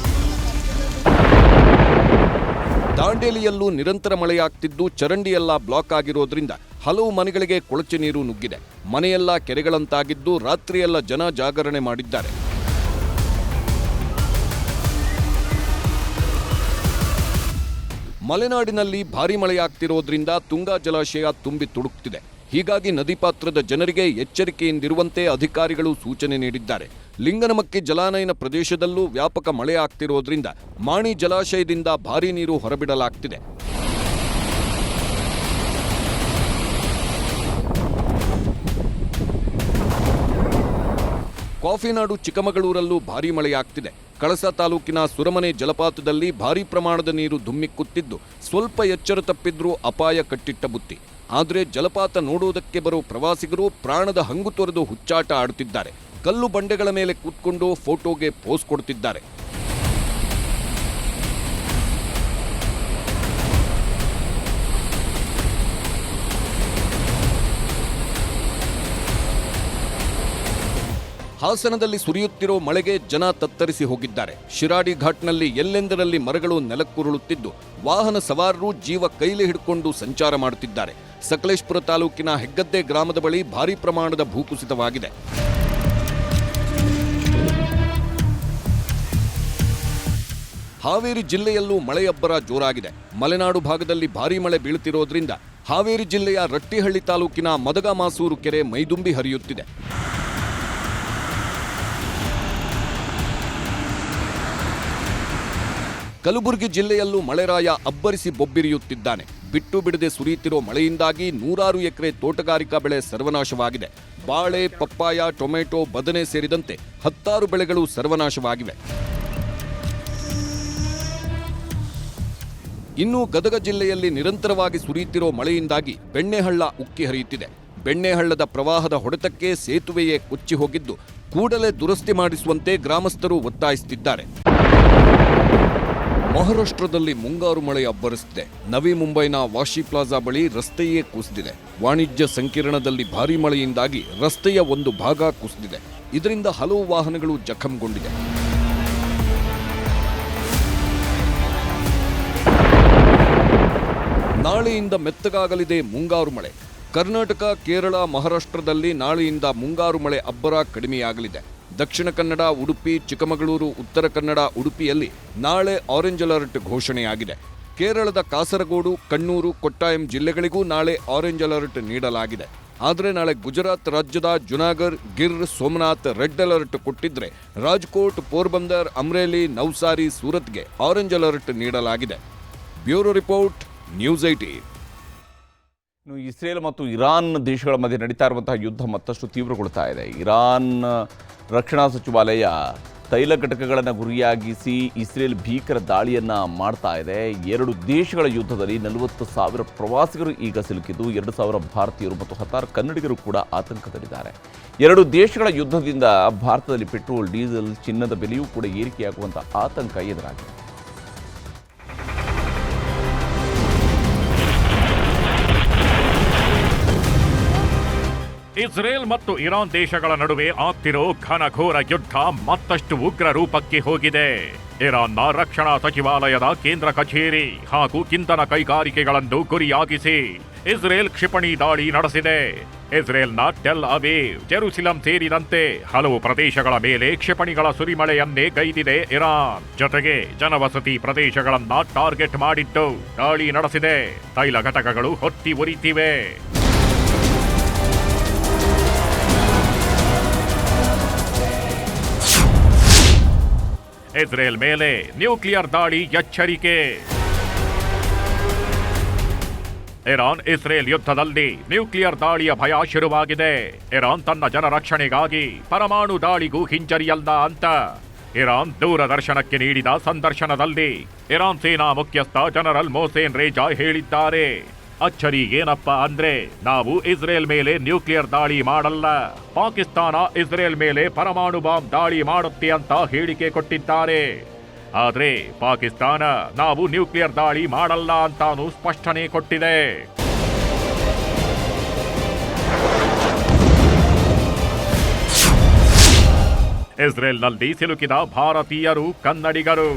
ದಾಂಡೇಲಿಯಲ್ಲೂ ನಿರಂತರ ಮಳೆಯಾಗ್ತಿದ್ದು ಚರಂಡಿಯೆಲ್ಲ ಬ್ಲಾಕ್ ಆಗಿರೋದ್ರಿಂದ ಹಲವು ಮನೆಗಳಿಗೆ ಕೊಳಚೆ ನೀರು ನುಗ್ಗಿದೆ. ಮನೆಯೆಲ್ಲ ಕೆರೆಗಳಂತಾಗಿದ್ದು ರಾತ್ರಿಯೆಲ್ಲ ಜನ ಜಾಗರಣೆ ಮಾಡಿದ್ದಾರೆ. ಮಲೆನಾಡಿನಲ್ಲಿ ಭಾರೀ ಮಳೆಯಾಗ್ತಿರೋದ್ರಿಂದ ತುಂಗಾ ಜಲಾಶಯ ತುಂಬಿ ತುಳುಕ್ತಿದೆ. ಹೀಗಾಗಿ ನದಿ ಪಾತ್ರದ ಜನರಿಗೆ ಎಚ್ಚರಿಕೆಯಿಂದಿರುವಂತೆ ಅಧಿಕಾರಿಗಳು ಸೂಚನೆ ನೀಡಿದ್ದಾರೆ. ಲಿಂಗನಮಕ್ಕಿ ಜಲಾನಯನ ಪ್ರದೇಶದಲ್ಲೂ ವ್ಯಾಪಕ ಮಳೆ ಆಗ್ತಿರೋದ್ರಿಂದ ಮಾಣಿ ಜಲಾಶಯದಿಂದ ಭಾರೀ ನೀರು ಹೊರಬಿಡಲಾಗ್ತಿದೆ. ಕಾಫಿನಾಡು ಚಿಕ್ಕಮಗಳೂರಲ್ಲೂ ಭಾರೀ ಮಳೆಯಾಗ್ತಿದೆ. ಕಳಸ ತಾಲೂಕಿನ ಸುರಮನೆ ಜಲಪಾತದಲ್ಲಿ ಭಾರೀ ಪ್ರಮಾಣದ ನೀರು ಧುಮ್ಮಿಕ್ಕುತ್ತಿದ್ದು ಸ್ವಲ್ಪ ಎಚ್ಚರ ತಪ್ಪಿದ್ರೂ ಅಪಾಯ ಕಟ್ಟಿಟ್ಟ ಬುತ್ತಿ. ಆದರೆ ಜಲಪಾತ ನೋಡುವುದಕ್ಕೆ ಬರೋ ಪ್ರವಾಸಿಗರು ಪ್ರಾಣದ ಹಂಗು ತೊರೆದು ಹುಚ್ಚಾಟ ಆಡುತ್ತಿದ್ದಾರೆ. ಕಲ್ಲು ಬಂಡೆಗಳ ಮೇಲೆ ಕೂತ್ಕೊಂಡು ಫೋಟೋಗೆ ಪೋಸ್ ಕೊಡುತ್ತಿದ್ದಾರೆ. ಹಾಸನದಲ್ಲಿ ಸುರಿಯುತ್ತಿರೋ ಮಳೆಗೆ ಜನ ತತ್ತರಿಸಿ ಹೋಗಿದ್ದಾರೆ. ಶಿರಾಡಿ ಘಾಟ್ನಲ್ಲಿ ಎಲ್ಲೆಂದರಲ್ಲಿ ಮರಗಳು ನೆಲಕ್ಕುರುಳುತ್ತಿದ್ದು ವಾಹನ ಸವಾರರು ಜೀವ ಕೈಲಿ ಹಿಡ್ಕೊಂಡು ಸಂಚಾರ ಮಾಡುತ್ತಿದ್ದಾರೆ. ಸಕಲೇಶಪುರ ತಾಲೂಕಿನ ಹೆಗ್ಗದ್ದೆ ಗ್ರಾಮದ ಬಳಿ ಭಾರೀ ಪ್ರಮಾಣದ ಭೂಕುಸಿತವಾಗಿದೆ. ಹಾವೇರಿ ಜಿಲ್ಲೆಯಲ್ಲೂ ಮಳೆಯಬ್ಬರ ಜೋರಾಗಿದೆ. ಮಲೆನಾಡು ಭಾಗದಲ್ಲಿ ಭಾರೀ ಮಳೆ ಬೀಳುತ್ತಿರೋದ್ರಿಂದ ಹಾವೇರಿ ಜಿಲ್ಲೆಯ ರಟ್ಟಿಹಳ್ಳಿ ತಾಲೂಕಿನ ಮದಗಮಾಸೂರು ಕೆರೆ ಮೈದುಂಬಿ ಹರಿಯುತ್ತಿದೆ. ಕಲಬುರಗಿ ಜಿಲ್ಲೆಯಲ್ಲೂ ಮಳೆರಾಯ ಅಬ್ಬರಿಸಿ ಬೊಬ್ಬಿರಿಯುತ್ತಿದ್ದಾನೆ. ಬಿಟ್ಟು ಬಿಡದೆ ಸುರಿಯುತ್ತಿರೋ ಮಳೆಯಿಂದಾಗಿ 100 ಎಕರೆ ತೋಟಗಾರಿಕಾ ಬೆಳೆ ಸರ್ವನಾಶವಾಗಿದೆ. ಬಾಳೆ, ಪಪ್ಪಾಯ, ಟೊಮೆಟೊ, ಬದನೆ ಸೇರಿದಂತೆ 10 ಬೆಳೆಗಳು ಸರ್ವನಾಶವಾಗಿವೆ. ಇನ್ನು ಗದಗ ಜಿಲ್ಲೆಯಲ್ಲಿ ನಿರಂತರವಾಗಿ ಸುರಿಯುತ್ತಿರೋ ಮಳೆಯಿಂದಾಗಿ ಬೆಣ್ಣೆಹಳ್ಳ ಉಕ್ಕಿ ಹರಿಯುತ್ತಿದೆ. ಬೆಣ್ಣೆಹಳ್ಳದ ಪ್ರವಾಹದ ಹೊಡೆತಕ್ಕೆ ಸೇತುವೆಯೇ ಕೊಚ್ಚಿ ಹೋಗಿದ್ದು ಕೂಡಲೇ ದುರಸ್ತಿ ಮಾಡಿಸುವಂತೆ ಗ್ರಾಮಸ್ಥರು ಒತ್ತಾಯಿಸುತ್ತಿದ್ದಾರೆ. ಮಹಾರಾಷ್ಟ್ರದಲ್ಲಿ ಮುಂಗಾರು ಮಳೆ ಅಬ್ಬರಿಸಿದೆ. ನವಿ ಮುಂಬೈನ ವಾಶಿ ಪ್ಲಾಜಾ ಬಳಿ ರಸ್ತೆಯೇ ಕುಸಿದಿದೆ. ವಾಣಿಜ್ಯ ಸಂಕೀರ್ಣದಲ್ಲಿ ಭಾರೀ ಮಳೆಯಿಂದಾಗಿ ರಸ್ತೆಯ ಒಂದು ಭಾಗ ಕುಸಿದಿದೆ. ಇದರಿಂದ ಹಲವು ವಾಹನಗಳು ಜಖಂಗೊಂಡಿದೆ. ನಾಳೆಯಿಂದ ಮೆತ್ತಗಾಗಲಿದೆ ಮುಂಗಾರು ಮಳೆ. ಕರ್ನಾಟಕ, ಕೇರಳ, ಮಹಾರಾಷ್ಟ್ರದಲ್ಲಿ ನಾಳೆಯಿಂದ ಮುಂಗಾರು ಮಳೆ ಅಬ್ಬರ ಕಡಿಮೆಯಾಗಲಿದೆ. ದಕ್ಷಿಣ ಕನ್ನಡ, ಉಡುಪಿ, ಚಿಕ್ಕಮಗಳೂರು, ಉತ್ತರ ಕನ್ನಡ, ಉಡುಪಿಯಲ್ಲಿ ನಾಳೆ ಆರೆಂಜ್ ಅಲರ್ಟ್ ಘೋಷಣೆಯಾಗಿದೆ. ಕೇರಳದ ಕಾಸರಗೋಡು, ಕಣ್ಣೂರು, ಕೊಟ್ಟಾಯಂ ಜಿಲ್ಲೆಗಳಿಗೂ ನಾಳೆ ಆರೆಂಜ್ ಅಲರ್ಟ್ ನೀಡಲಾಗಿದೆ. ಆದರೆ ನಾಳೆ ಗುಜರಾತ್ ರಾಜ್ಯದ ಜುನಾಗರ್, ಗಿರ್, ಸೋಮನಾಥ್ ರೆಡ್ ಅಲರ್ಟ್ ಕೊಟ್ಟಿದ್ರೆ ರಾಜ್ಕೋಟ್, ಪೋರ್ಬಂದರ್, ಅಮ್ರೇಲಿ, ನವ್ಸಾರಿ, ಸೂರತ್ಗೆ ಆರೆಂಜ್ ಅಲರ್ಟ್ ನೀಡಲಾಗಿದೆ. Bureau report, news 18. ಇಸ್ರೇಲ್ ಮತ್ತು ಇರಾನ್ ದೇಶಗಳ ಮಧ್ಯೆ ನಡೀತಾ ಇರುವಂತಹ ಯುದ್ಧ ಮತ್ತಷ್ಟು ತೀವ್ರಗೊಳ್ತಾ ಇದೆ. ಇರಾನ್ ರಕ್ಷಣಾ ಸಚಿವಾಲಯ ತೈಲ ಘಟಕಗಳನ್ನು ಗುರಿಯಾಗಿಸಿ ಇಸ್ರೇಲ್ ಭೀಕರ ದಾಳಿಯನ್ನು ಮಾಡ್ತಾ ಇದೆ. 2 ದೇಶಗಳ ಯುದ್ಧದಲ್ಲಿ 40,000 ಪ್ರವಾಸಿಗರು ಈಗ ಸಿಲುಕಿದ್ದು 2,000 ಭಾರತೀಯರು ಮತ್ತು 16 ಕನ್ನಡಿಗರು ಕೂಡ ಆತಂಕದಲ್ಲಿದ್ದಾರೆ. 2 ದೇಶಗಳ ಯುದ್ಧದಿಂದ ಭಾರತದಲ್ಲಿ ಪೆಟ್ರೋಲ್, ಡೀಸೆಲ್, ಚಿನ್ನದ ಬೆಲೆಯೂ ಕೂಡ ಏರಿಕೆಯಾಗುವಂಥ ಆತಂಕ ಎದುರಾಗಿದೆ. ಇಸ್ರೇಲ್ ಮತ್ತು ಇರಾನ್ ದೇಶಗಳ ನಡುವೆ ಆಗ್ತಿರೋ ಘನಘೋರ ಯುದ್ಧ ಮತ್ತಷ್ಟು ಉಗ್ರ ರೂಪಕ್ಕೆ ಹೋಗಿದೆ. ಇರಾನ್ನ ರಕ್ಷಣಾ ಸಚಿವಾಲಯದ ಕೇಂದ್ರ ಕಚೇರಿ ಹಾಗೂ ಇಂಧನ ಕೈಗಾರಿಕೆಗಳನ್ನು ಗುರಿಯಾಗಿಸಿ ಇಸ್ರೇಲ್ ಕ್ಷಿಪಣಿ ದಾಳಿ ನಡೆಸಿದೆ. ಇಸ್ರೇಲ್ನ ಟೆಲ್ ಅವೀವ್, ಜೆರುಸಲೆಂ ಸೇರಿದಂತೆ ಹಲವು ಪ್ರದೇಶಗಳ ಮೇಲೆ ಕ್ಷಿಪಣಿಗಳ ಸುರಿಮಳೆಯನ್ನೇ ಗೈದಿದೆ ಇರಾನ್. ಜೊತೆಗೆ ಜನವಸತಿ ಪ್ರದೇಶಗಳನ್ನ ಟಾರ್ಗೆಟ್ ಮಾಡಿದ್ದು ದಾಳಿ ನಡೆಸಿದೆ. ತೈಲ ಘಟಕಗಳು ಹೊತ್ತಿ ಉರಿತಿವೆ. ಇಸ್ರೇಲ್ ಮೇಲೆ ನ್ಯೂಕ್ಲಿಯರ್ ದಾಳಿ ಎಚ್ಚರಿಕೆ. ಇರಾನ್ ಇಸ್ರೇಲ್ ಯುದ್ಧದಲ್ಲಿ ನ್ಯೂಕ್ಲಿಯರ್ ದಾಳಿಯ ಭಯ ಶುರುವಾಗಿದೆ. ಇರಾನ್ ತನ್ನ ಜನರಕ್ಷಣೆಗಾಗಿ ಪರಮಾಣು ದಾಳಿಗೂ ಹಿಂಜರಿಯಲ್ಲ ಅಂತ ಇರಾನ್ ದೂರದರ್ಶನಕ್ಕೆ ನೀಡಿದ ಸಂದರ್ಶನದಲ್ಲಿ ಇರಾನ್ ಸೇನಾ ಮುಖ್ಯಸ್ಥ ಜನರಲ್ ಮೊಹಸೇನ್ ರೇಜಾ ಹೇಳಿದ್ದಾರೆ. ಅಚ್ಚರಿ ಏನಪ್ಪಾ ಅಂದ್ರೆ, ನಾವು ಇಸ್ರೇಲ್ ಮೇಲೆ ನ್ಯೂಕ್ಲಿಯರ್ ದಾಳಿ ಮಾಡಲ್ಲ, ಪಾಕಿಸ್ತಾನ ಇಸ್ರೇಲ್ ಮೇಲೆ ಪರಮಾಣು ಬಾಂಬ್ ದಾಳಿ ಮಾಡುತ್ತೆ ಅಂತ ಹೇಳಿಕೆ ಕೊಟ್ಟಿದ್ದಾರೆ. ಆದ್ರೆ ಪಾಕಿಸ್ತಾನ ನಾವು ನ್ಯೂಕ್ಲಿಯರ್ ದಾಳಿ ಮಾಡಲ್ಲ ಅಂತಾನು ಸ್ಪಷ್ಟನೆ ಕೊಟ್ಟಿದೆ. ಇಸ್ರೇಲ್ನಲ್ಲಿ ಸಿಲುಕಿದ ಭಾರತೀಯರು, ಕನ್ನಡಿಗರು.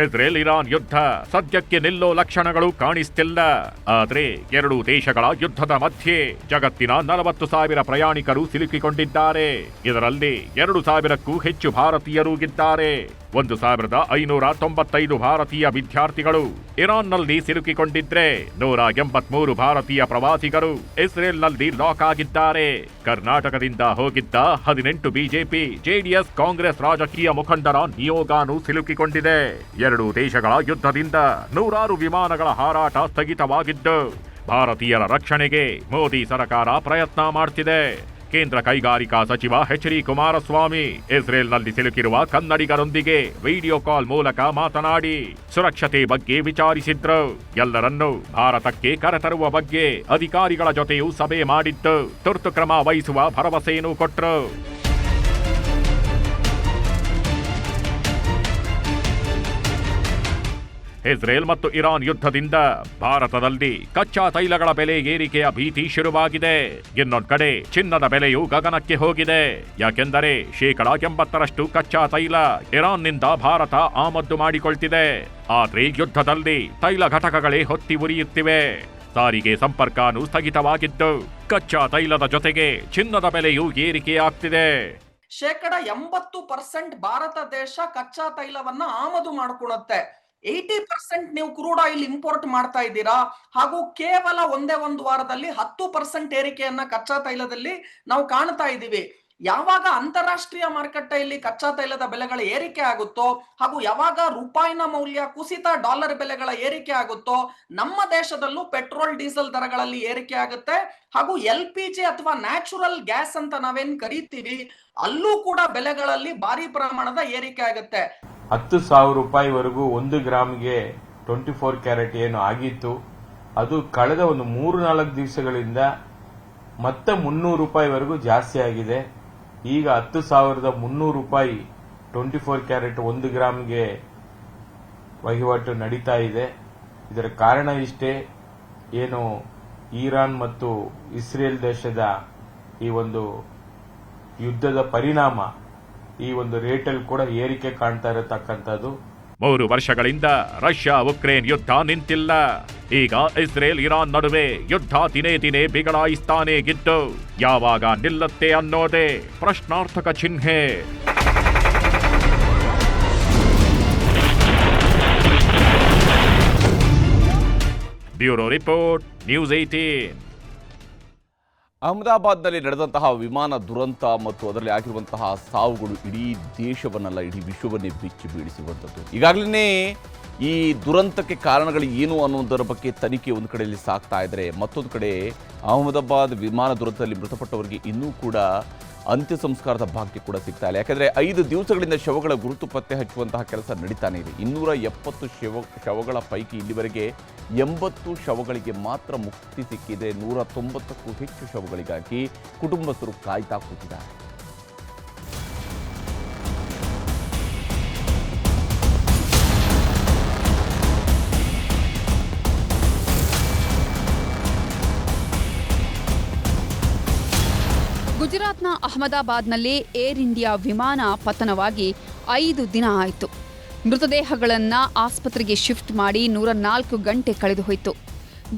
ಇಸ್ರೇಲ್ ಇರಾನ್ ಯುದ್ಧ ಸದ್ಯಕ್ಕೆ ನಿಲ್ಲೋ ಲಕ್ಷಣಗಳು ಕಾಣಿಸ್ತಿಲ್ಲ. ಆದ್ರೆ ಎರಡೂ ದೇಶಗಳ ಯುದ್ಧದ ಮಧ್ಯೆ ಜಗತ್ತಿನ 40,000 ಪ್ರಯಾಣಿಕರು ಸಿಲುಕಿಕೊಂಡಿದ್ದಾರೆ. ಇದರಲ್ಲಿ 2,000ಕ್ಕೂ ಹೆಚ್ಚು ಭಾರತೀಯರು ಇದ್ದಾರೆ. 1,595 ಭಾರತೀಯ ವಿದ್ಯಾರ್ಥಿಗಳು ಇರಾನ್ನಲ್ಲಿ ಸಿಲುಕಿಕೊಂಡಿದ್ರೆ 183 ಭಾರತೀಯ ಪ್ರವಾಸಿಗರು ಇಸ್ರೇಲ್ನಲ್ಲಿ ಲಾಕ್ ಆಗಿದ್ದಾರೆ. ಕರ್ನಾಟಕದಿಂದ ಹೋಗಿದ್ದ 18 ಬಿಜೆಪಿ, ಜೆಡಿಎಸ್, ಕಾಂಗ್ರೆಸ್ ರಾಜಕೀಯ ಮುಖಂಡರ ನಿಯೋಗನೂ ಸಿಲುಕಿಕೊಂಡಿದೆ. ಎರಡೂ ದೇಶಗಳ ಯುದ್ಧದಿಂದ ನೂರಾರು ವಿಮಾನಗಳ ಹಾರಾಟ ಸ್ಥಗಿತವಾಗಿದ್ದು ಭಾರತೀಯರ ರಕ್ಷಣೆಗೆ ಮೋದಿ ಸರ್ಕಾರ ಪ್ರಯತ್ನ ಮಾಡ್ತಿದೆ. ಕೇಂದ್ರ ಕೈಗಾರಿಕಾ ಸಚಿವ ಎಚ್.ಡಿ. ಕುಮಾರಸ್ವಾಮಿ ಇಸ್ರೇಲ್ನಲ್ಲಿ ಸಿಲುಕಿರುವ ಕನ್ನಡಿಗರೊಂದಿಗೆ ವಿಡಿಯೋ ಕಾಲ್ ಮೂಲಕ ಮಾತನಾಡಿ ಸುರಕ್ಷತೆ ಬಗ್ಗೆ ವಿಚಾರಿಸಿದ್ರು. ಎಲ್ಲರನ್ನೂ ಭಾರತಕ್ಕೆ ಕರೆತರುವ ಬಗ್ಗೆ ಅಧಿಕಾರಿಗಳ ಜೊತೆಯೂ ಸಭೆ ಮಾಡಿದ್ದು ತುರ್ತು ಕ್ರಮ ವಹಿಸುವ ಭರವಸೆಯನ್ನು ಕೊಟ್ರು. ಇಸ್ರೇಲ್ ಮತ್ತು ಇರಾನ್ ಯುದ್ಧದಿಂದ ಭಾರತದಲ್ಲಿ ಕಚ್ಚಾ ತೈಲಗಳ ಬೆಲೆ ಏರಿಕೆಯ ಭೀತಿ ಶುರುವಾಗಿದೆ. ಇನ್ನೊಂದು ಕಡೆ ಚಿನ್ನದ ಬೆಲೆಯೂ ಗಗನಕ್ಕೆ ಹೋಗಿದೆ. ಯಾಕೆಂದರೆ 80% ಕಚ್ಚಾ ತೈಲ ಇರಾನ್ನಿಂದ ಭಾರತ ಆಮದು ಮಾಡಿಕೊಳ್ತಿದೆ. ಆದ್ರೆ ಯುದ್ಧದಲ್ಲಿ ತೈಲ ಘಟಕಗಳೇ ಹೊತ್ತಿ ಉರಿಯುತ್ತಿವೆ. ಸಾರಿಗೆ ಸಂಪರ್ಕನೂ ಸ್ಥಗಿತವಾಗಿದ್ದು ಕಚ್ಚಾ ತೈಲದ ಜೊತೆಗೆ ಚಿನ್ನದ ಬೆಲೆಯೂ ಏರಿಕೆಯಾಗ್ತಿದೆ. 80% ಭಾರತ ದೇಶ ಕಚ್ಚಾ ತೈಲವನ್ನ ಆಮದು ಮಾಡಿಕೊಳ್ಳುತ್ತೆ. 80% ನೀವು ಕ್ರೂಡ್ ಆಯಿಲ್ ಇಂಪೋರ್ಟ್ ಮಾಡ್ತಾ ಇದ್ದೀರಾ. ಹಾಗೂ ಕೇವಲ ಒಂದೇ ಒಂದು ವಾರದಲ್ಲಿ 10% ಏರಿಕೆಯನ್ನ ಕಚ್ಚಾ ತೈಲದಲ್ಲಿ ನಾವು ಕಾಣ್ತಾ ಇದ್ದೀವಿ. ಯಾವಾಗ ಅಂತಾರಾಷ್ಟ್ರೀಯ ಮಾರುಕಟ್ಟೆಯಲ್ಲಿ ಕಚ್ಚಾ ತೈಲದ ಬೆಲೆಗಳ ಏರಿಕೆ ಆಗುತ್ತೋ ಹಾಗೂ ಯಾವಾಗ ರೂಪಾಯಿನ ಮೌಲ್ಯ ಕುಸಿತ, ಡಾಲರ್ ಬೆಲೆಗಳ ಏರಿಕೆ ಆಗುತ್ತೋ ನಮ್ಮ ದೇಶದಲ್ಲೂ ಪೆಟ್ರೋಲ್, ಡೀಸೆಲ್ ದರಗಳಲ್ಲಿ ಏರಿಕೆ ಆಗುತ್ತೆ. ಹಾಗೂ LPG ಅಥವಾ ನ್ಯಾಚುರಲ್ ಗ್ಯಾಸ್ ಅಂತ ನಾವೇನ್ ಕರೀತೀವಿ, ಅಲ್ಲೂ ಕೂಡ ಬೆಲೆಗಳಲ್ಲಿ ಭಾರಿ ಪ್ರಮಾಣದ ಏರಿಕೆ ಆಗುತ್ತೆ. 10,000 ರೂಪಾಯಿವರೆಗೂ 1 ಗ್ರಾಮ್ಗೆ 24 ಕ್ಯಾರೆಟ್ ಏನು ಆಗಿತ್ತು, ಅದು ಕಳೆದ ಒಂದು 3-4 ದಿವಸಗಳಿಂದ ಮತ್ತೆ 300 ರೂಪಾಯಿವರೆಗೂ ಜಾಸ್ತಿ ಆಗಿದೆ. ಈಗ 10,300 ರೂಪಾಯಿ 24 ಕ್ಯಾರೆಟ್ 1 ಗ್ರಾಮ್ಗೆ ವಹಿವಾಟು ನಡೀತಾ ಇದೆ. ಇದರ ಕಾರಣ ಇಷ್ಟೇ, ಏನು ಇರಾನ್ ಮತ್ತು ಇಸ್ರೇಲ್ ದೇಶದ ಈ ಒಂದು ಯುದ್ಧದ ಪರಿಣಾಮ ಈ ಒಂದು ರೇಟಲ್ಲಿ ಕೂಡ ಏರಿಕೆ ಕಾಣ್ತಾ ಇರತಕ್ಕಂಥದ್ದು. 3 ವರ್ಷಗಳಿಂದ ರಷ್ಯಾ ಉಕ್ರೇನ್ ಯುದ್ಧ ನಿಂತಿಲ್ಲ. ಈಗ ಇಸ್ರೇಲ್ ಇರಾನ್ ನಡುವೆ ಯುದ್ಧ ದಿನೇ ದಿನೇ ಬಿಗಡಾಯಿಸ್ತಾನೇ ಇದ್ದು ಯಾವಾಗ ನಿಲ್ಲತ್ತೆ ಅನ್ನೋದೇ ಪ್ರಶ್ನಾರ್ಥಕ ಚಿಹ್ನೆ. Bureau report, news 18. ಅಹಮದಾಬಾದ್ನಲ್ಲಿ ನಡೆದಂತಹ ವಿಮಾನ ದುರಂತ ಮತ್ತು ಅದರಲ್ಲಿ ಆಗಿರುವಂತಹ ಸಾವುಗಳು ಇಡೀ ದೇಶವನ್ನೆಲ್ಲ, ಇಡೀ ವಿಶ್ವವನ್ನೇ ಬೆಚ್ಚಿ ಬೀಳಿಸುವಂಥದ್ದು. ಈಗಾಗಲೇ ಈ ದುರಂತಕ್ಕೆ ಕಾರಣಗಳು ಏನು ಅನ್ನೋದರ ಬಗ್ಗೆ ತನಿಖೆ ಒಂದು ಕಡೆಯಲ್ಲಿ ಸಾಗ್ತಾ ಇದ್ದರೆ, ಮತ್ತೊಂದು ಕಡೆ ಅಹಮದಾಬಾದ್ ವಿಮಾನ ದುರಂತದಲ್ಲಿ ಮೃತಪಟ್ಟವರಿಗೆ ಇನ್ನೂ ಕೂಡ ಅಂತ್ಯ ಸಂಸ್ಕಾರದ ಭಾಗ್ಯ ಕೂಡ ಸಿಗ್ತಾ ಇಲ್ಲ. ಯಾಕೆಂದರೆ 5 ದಿವಸಗಳಿಂದ ಶವಗಳ ಗುರುತು ಪತ್ತೆ ಹಚ್ಚುವಂತಹ ಕೆಲಸ ನಡೀತಾನೆ ಇದೆ. 270 ಶವಗಳ ಪೈಕಿ ಇಲ್ಲಿವರೆಗೆ 80 ಶವಗಳಿಗೆ ಮಾತ್ರ ಮುಕ್ತಿ ಸಿಕ್ಕಿದೆ. 190ಕ್ಕೂ ಹೆಚ್ಚು ಶವಗಳಿಗಾಗಿ ಕುಟುಂಬಸ್ಥರು ಕಾಯ್ತಾ ಕೂತಿದ್ದಾರೆ. ಗುಜರಾತ್ನ ಅಹಮದಾಬಾದ್ನಲ್ಲಿ ಏರ್ ಇಂಡಿಯಾ ವಿಮಾನ ಪತನವಾಗಿ 5 ದಿನ ಆಯಿತು. ಮೃತದೇಹಗಳನ್ನು ಆಸ್ಪತ್ರೆಗೆ ಶಿಫ್ಟ್ ಮಾಡಿ 104 ಗಂಟೆ ಕಳೆದು ಹೋಯಿತು.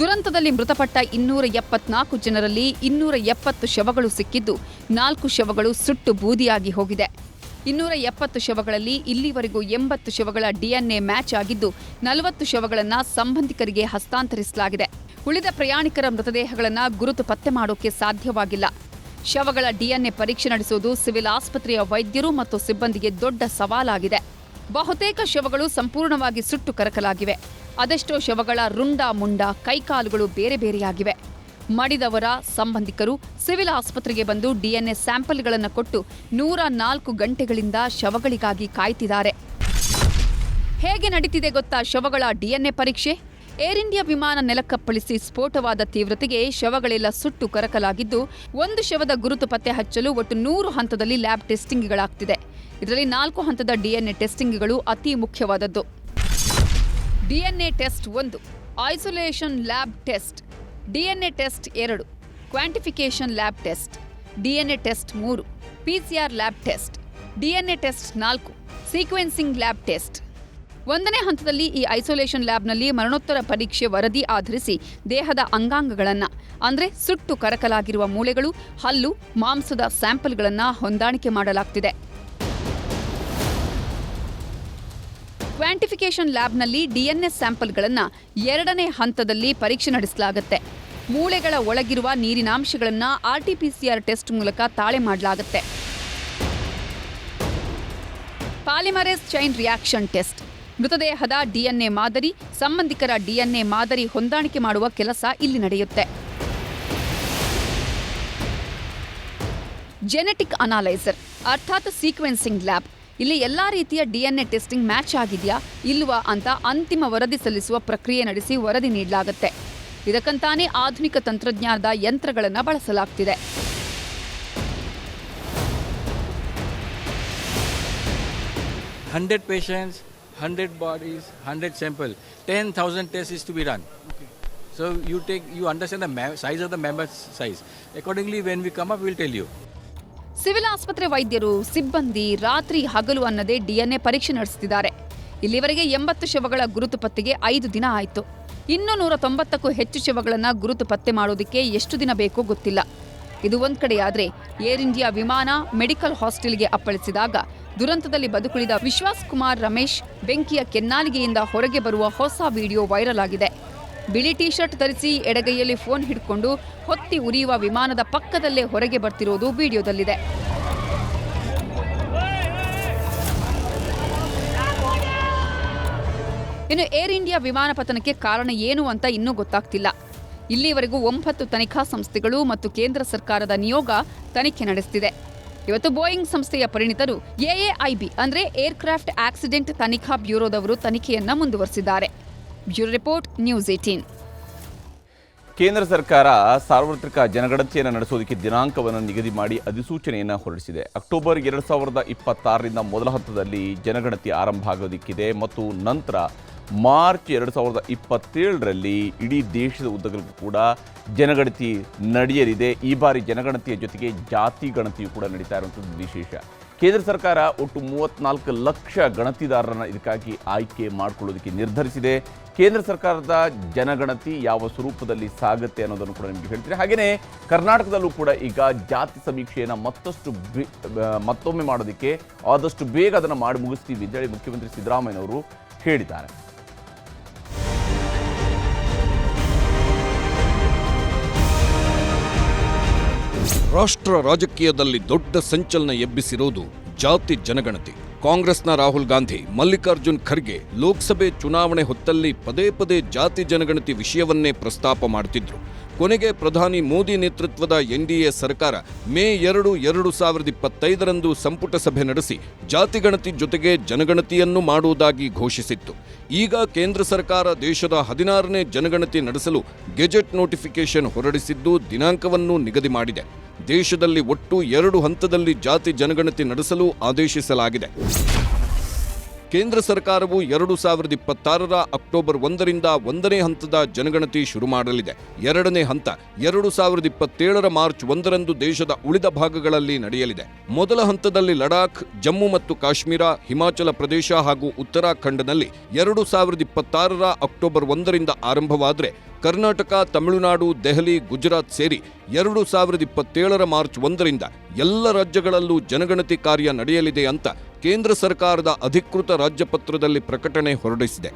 ದುರಂತದಲ್ಲಿ ಮೃತಪಟ್ಟ 274 ಜನರಲ್ಲಿ 270 ಶವಗಳು ಸಿಕ್ಕಿದ್ದು 4 ಶವಗಳು ಸುಟ್ಟು ಬೂದಿಯಾಗಿ ಹೋಗಿದೆ. 270 ಶವಗಳಲ್ಲಿ ಇಲ್ಲಿವರೆಗೂ 80 ಶವಗಳ DNA ಮ್ಯಾಚ್ ಆಗಿದ್ದು 40 ಶವಗಳನ್ನು ಸಂಬಂಧಿಕರಿಗೆ ಹಸ್ತಾಂತರಿಸಲಾಗಿದೆ. ಉಳಿದ ಪ್ರಯಾಣಿಕರ ಮೃತದೇಹಗಳನ್ನು ಗುರುತು ಪತ್ತೆ ಮಾಡೋಕೆ ಸಾಧ್ಯವಾಗಿಲ್ಲ. ಶವಗಳ DNA ಪರೀಕ್ಷೆ ನಡೆಸುವುದು ಸಿವಿಲ್ ಆಸ್ಪತ್ರೆಯ ವೈದ್ಯರು ಮತ್ತು ಸಿಬ್ಬಂದಿಗೆ ದೊಡ್ಡ ಸವಾಲಾಗಿದೆ. ಬಹುತೇಕ ಶವಗಳು ಸಂಪೂರ್ಣವಾಗಿ ಸುಟ್ಟು ಕರಕಲಾಗಿವೆ. ಅದೆಷ್ಟೋ ಶವಗಳ ರುಂಡ ಮುಂಡ ಕೈಕಾಲುಗಳು ಬೇರೆ ಬೇರೆಯಾಗಿವೆ. ಮಡಿದವರ ಸಂಬಂಧಿಕರು ಸಿವಿಲ್ ಆಸ್ಪತ್ರೆಗೆ ಬಂದು DNA ಸ್ಯಾಂಪಲ್ಗಳನ್ನು ಕೊಟ್ಟು 104 ಗಂಟೆಗಳಿಂದ ಶವಗಳಿಗಾಗಿ ಕಾಯ್ತಿದ್ದಾರೆ. ಹೇಗೆ ನಡೀತಿದೆ ಗೊತ್ತಾ ಶವಗಳ DNA ಪರೀಕ್ಷೆ? ಏರ್ ಇಂಡಿಯಾ ವಿಮಾನ ನೆಲಕ್ಕಪ್ಪಳಿಸಿ ಸ್ಫೋಟವಾದ ತೀವ್ರತೆಗೆ ಶವಗಳೆಲ್ಲ ಸುಟ್ಟು ಕರಕಲಾಗಿದ್ದು, ಒಂದು ಶವದ ಗುರುತು ಪತ್ತೆ ಹಚ್ಚಲು ಒಟ್ಟು 100 ಹಂತದಲ್ಲಿ ಲ್ಯಾಬ್ ಟೆಸ್ಟಿಂಗ್ಗಳಾಗ್ತಿದೆ. ಇದರಲ್ಲಿ 4 ಹಂತದ DNA ಟೆಸ್ಟಿಂಗ್ಗಳು ಅತಿ ಮುಖ್ಯವಾದದ್ದು. DNA test 1, isolation lab test. DNA test 2, quantification lab test. DNA test 3, PCR lab test. DNA test 4, sequencing lab test. 1ನೇ ಹಂತದಲ್ಲಿ ಈ ಐಸೋಲೇಷನ್ ಲ್ಯಾಬ್ನಲ್ಲಿ ಮರಣೋತ್ತರ ಪರೀಕ್ಷೆ ವರದಿ ಆಧರಿಸಿ ದೇಹದ ಅಂಗಾಂಗಗಳನ್ನು ಅಂದರೆ ಸುಟ್ಟು ಕರಕಲಾಗಿರುವ ಮೂಳೆಗಳು, ಹಲ್ಲು, ಮಾಂಸದ ಸ್ಯಾಂಪಲ್ಗಳನ್ನು ಹೊಂದಾಣಿಕೆ ಮಾಡಲಾಗ್ತಿದೆ. ಕ್ವಾಂಟಿಫಿಕೇಷನ್ ಲ್ಯಾಬ್ನಲ್ಲಿ DNA ಸ್ಯಾಂಪಲ್ಗಳನ್ನು 2ನೇ ಹಂತದಲ್ಲಿ ಪರೀಕ್ಷೆ ನಡೆಸಲಾಗುತ್ತೆ. ಮೂಳೆಗಳ ಒಳಗಿರುವ ನೀರಿನಾಂಶಗಳನ್ನು RT-PCR ಟೆಸ್ಟ್ ಮೂಲಕ ತಾಳೆ ಮಾಡಲಾಗುತ್ತೆ. Polymerase chain reaction test. ಮೃತದೇಹದ DNA ಮಾದರಿ, ಸಂಬಂಧಿಕರ DNA ಮಾದರಿ ಹೊಂದಾಣಿಕೆ ಮಾಡುವ ಕೆಲಸ ಇಲ್ಲಿ ನಡೆಯುತ್ತೆ. ಜೆನೆಟಿಕ್ ಅನಾಲೈಸರ್ ಅರ್ಥಾತ್ ಸೀಕ್ವೆನ್ಸಿಂಗ್ ಲ್ಯಾಬ್. ಇಲ್ಲಿ ಎಲ್ಲಾ ರೀತಿಯ DNA ಟೆಸ್ಟಿಂಗ್ ಮ್ಯಾಚ್ ಆಗಿದೆಯಾ ಇಲ್ವಾ ಅಂತ ಅಂತಿಮ ವರದಿ ಸಲ್ಲಿಸುವ ಪ್ರಕ್ರಿಯೆ ನಡೆಸಿ ವರದಿ ನೀಡಲಾಗುತ್ತೆ. ಇದಕ್ಕಂತಾನೆ ಆಧುನಿಕ ತಂತ್ರಜ್ಞಾನದ ಯಂತ್ರಗಳನ್ನು ಬಳಸಲಾಗ್ತಿದೆ. patients, 100 bodies, 100 sample, 10,000 tests is to be run. Okay. So you understand the size of the member size. Accordingly, when we come up, we'll tell you. Civil ಆಸ್ಪತ್ರೆ ವೈದ್ಯರು, ಸಿಬ್ಬಂದಿ ರಾತ್ರಿ ಹಗಲು ಅನ್ನದೇ DNA ಪರೀಕ್ಷೆ ನಡೆಸುತ್ತಿದ್ದಾರೆ. ಇಲ್ಲಿವರೆಗೆ 80 ಶವಗಳ ಗುರುತು ಪತ್ತೆಗೆ 5 ದಿನ ಆಯಿತು. ಇನ್ನು 190ಕ್ಕೂ ಹೆಚ್ಚು ಶವಗಳನ್ನು ಗುರುತು ಪತ್ತೆ ಮಾಡೋದಕ್ಕೆ ಎಷ್ಟು ದಿನ ಬೇಕೋ ಗೊತ್ತಿಲ್ಲ. ಇದು ಒಂದ್ ಕಡೆಯಾದ್ರೆ ಏರ್ ಇಂಡಿಯಾ ವಿಮಾನ ಮೆಡಿಕಲ್ ಹಾಸ್ಟೆಲ್ಗೆ ಅಪ್ಪಳಿಸಿದಾಗ ದುರಂತದಲ್ಲಿ ಬದುಕುಳಿದ ವಿಶ್ವಾಸ್ ಕುಮಾರ್ ರಮೇಶ್ ಬೆಂಕಿಯ ಕೆನ್ನಾಲಿಗೆಯಿಂದ ಹೊರಗೆ ಬರುವ ಹೊಸ ವಿಡಿಯೋ ವೈರಲ್ ಆಗಿದೆ. ಬಿಳಿ ಟೀ ಶರ್ಟ್ ಧರಿಸಿ ಎಡಗೈಯಲ್ಲಿ ಫೋನ್ ಹಿಡ್ಕೊಂಡು ಹೊತ್ತಿ ಉರಿಯುವ ವಿಮಾನದ ಪಕ್ಕದಲ್ಲೇ ಹೊರಗೆ ಬರ್ತಿರೋದು ವಿಡಿಯೋದಲ್ಲಿದೆ. ಇನ್ನು ಏರ್ ಇಂಡಿಯಾ ವಿಮಾನ ಪತನಕ್ಕೆ ಕಾರಣ ಏನು ಅಂತ ಇನ್ನೂ ಗೊತ್ತಾಗ್ತಿಲ್ಲ. ಇಲ್ಲಿವರೆಗೂ 9 ತನಿಖಾ ಸಂಸ್ಥೆಗಳು ಮತ್ತು ಕೇಂದ್ರ ಸರ್ಕಾರದ ನಿಯೋಗ ತನಿಖೆ ನಡೆಸುತ್ತಿದೆ. ಇವತ್ತು ಬೋಯಿಂಗ್ ಸಂಸ್ಥೆಯ ಪರಿಣಿತರು AAIB ಅಂದರೆ ಏರ್ಕ್ರಾಫ್ಟ್ ಆಕ್ಸಿಡೆಂಟ್ ತನಿಖಾ ಬ್ಯೂರೋದವರು ತನಿಖೆಯನ್ನ ಮುಂದುವರೆಸಿದ್ದಾರೆ. Bureau report, news 18. ಕೇಂದ್ರ ಸರ್ಕಾರ ಸಾರ್ವತ್ರಿಕ ಜನಗಣತಿಯನ್ನು ನಡೆಸೋದಕ್ಕೆ ದಿನಾಂಕವನ್ನು ನಿಗದಿ ಮಾಡಿ ಅಧಿಸೂಚನೆಯನ್ನು ಹೊರಡಿಸಿದೆ. ಅಕ್ಟೋಬರ್ 2026ರಿಂದ ಮೊದಲ ಹಂತದಲ್ಲಿ ಜನಗಣತಿ ಆರಂಭ ಆಗೋದಕ್ಕಿದೆ ಮತ್ತು ನಂತರ ಮಾರ್ಚ್ 2027ರಲ್ಲಿ ಇಡೀ ದೇಶದ ಉದ್ದಗಲಕ್ಕೂ ಕೂಡ ಜನಗಣತಿ ನಡೆಯಲಿದೆ. ಈ ಬಾರಿ ಜನಗಣತಿಯ ಜೊತೆಗೆ ಜಾತಿ ಗಣತಿಯು ಕೂಡ ನಡೀತಾ ಇರುವಂಥದ್ದು ವಿಶೇಷ. ಕೇಂದ್ರ ಸರ್ಕಾರ ಒಟ್ಟು 34 ಲಕ್ಷ ಗಣತಿದಾರರನ್ನು ಇದಕ್ಕಾಗಿ ಆಯ್ಕೆ ಮಾಡಿಕೊಳ್ಳೋದಕ್ಕೆ ನಿರ್ಧರಿಸಿದೆ. ಕೇಂದ್ರ ಸರ್ಕಾರದ ಜನಗಣತಿ ಯಾವ ಸ್ವರೂಪದಲ್ಲಿ ಸಾಗುತ್ತೆ ಅನ್ನೋದನ್ನು ಕೂಡ ನಿಮಗೆ ಹೇಳ್ತೀನಿ. ಹಾಗೆಯೇ ಕರ್ನಾಟಕದಲ್ಲೂ ಕೂಡ ಈಗ ಜಾತಿ ಸಮೀಕ್ಷೆಯನ್ನು ಮತ್ತೊಮ್ಮೆ ಮಾಡೋದಕ್ಕೆ ಆದಷ್ಟು ಬೇಗ ಅದನ್ನು ಮಾಡಿ ಮುಗಿಸ್ತೀವಿ ಅಂತೇಳಿ ಮುಖ್ಯಮಂತ್ರಿ ಸಿದ್ದರಾಮಯ್ಯನವರು ಹೇಳಿದ್ದಾರೆ. ರಾಷ್ಟ್ರ ರಾಜಕೀಯದಲ್ಲಿ ದೊಡ್ಡ ಸಂಚಲನ ಎಬ್ಬಿಸಿರೋದು ಜಾತಿ ಜನಗಣತಿ. ಕಾಂಗ್ರೆಸ್ನ ರಾಹುಲ್ ಗಾಂಧಿ, ಮಲ್ಲಿಕಾರ್ಜುನ್ ಖರ್ಗೆ ಲೋಕಸಭೆ ಚುನಾವಣೆ ಹೊತ್ತಲ್ಲಿ ಪದೇ ಪದೇ ಜಾತಿ ಜನಗಣತಿ ವಿಷಯವನ್ನೇ ಪ್ರಸ್ತಾಪ ಮಾಡುತ್ತಿದ್ರು. ಕೊನೆಗೆ ಪ್ರಧಾನಿ ಮೋದಿ ನೇತೃತ್ವದ NDA ಸರ್ಕಾರ ಮೇ 2, 2025ರಂದು ಸಂಪುಟ ಸಭೆ ನಡೆಸಿ ಜಾತಿ ಗಣತಿ ಜೊತೆಗೆ ಜನಗಣತಿಯನ್ನು ಮಾಡುವುದಾಗಿ ಘೋಷಿಸಿತ್ತು. ಈಗ ಕೇಂದ್ರ ಸರ್ಕಾರ ದೇಶದ 16ನೇ ಜನಗಣತಿ ನಡೆಸಲು ಗೆಜೆಟ್ ನೋಟಿಫಿಕೇಶನ್ ಹೊರಡಿಸಿದ್ದು ದಿನಾಂಕವನ್ನು ನಿಗದಿ ಮಾಡಿದೆ. ದೇಶದಲ್ಲಿ ಒಟ್ಟು 2 ಹಂತದಲ್ಲಿ ಜಾತಿ ಜನಗಣತಿ ನಡೆಸಲು ಆದೇಶಿಸಲಾಗಿದೆ. ಕೇಂದ್ರ ಸರ್ಕಾರವು 2026ರ ಅಕ್ಟೋಬರ್ 1ರಿಂದ 1ನೇ ಹಂತದ ಜನಗಣತಿ ಶುರು ಮಾಡಲಿದೆ. 2ನೇ ಹಂತ 2027ರ ಮಾರ್ಚ್ 1ರಂದು ದೇಶದ ಉಳಿದ ಭಾಗಗಳಲ್ಲಿ ನಡೆಯಲಿದೆ. ಮೊದಲ ಹಂತದಲ್ಲಿ ಲಡಾಖ್, ಜಮ್ಮು ಮತ್ತು ಕಾಶ್ಮೀರ, ಹಿಮಾಚಲ ಪ್ರದೇಶ ಹಾಗೂ ಉತ್ತರಾಖಂಡ್ನಲ್ಲಿ 2026ರ ಅಕ್ಟೋಬರ್ 1ರಿಂದ ಆರಂಭವಾದರೆ ಕರ್ನಾಟಕ, ತಮಿಳುನಾಡು, ದೆಹಲಿ, ಗುಜರಾತ್ ಸೇರಿ 2027ರ ಮಾರ್ಚ್ 1ರಿಂದ ಎಲ್ಲ ರಾಜ್ಯಗಳಲ್ಲೂ ಜನಗಣತಿ ಕಾರ್ಯ ನಡೆಯಲಿದೆ ಅಂತ ಕೇಂದ್ರ ಸರ್ಕಾರದ ಅಧಿಕೃತ ರಾಜ್ಯಪತ್ರದಲ್ಲಿ ಪ್ರಕಟಣೆ ಹೊರಡಿಸಿದೆ.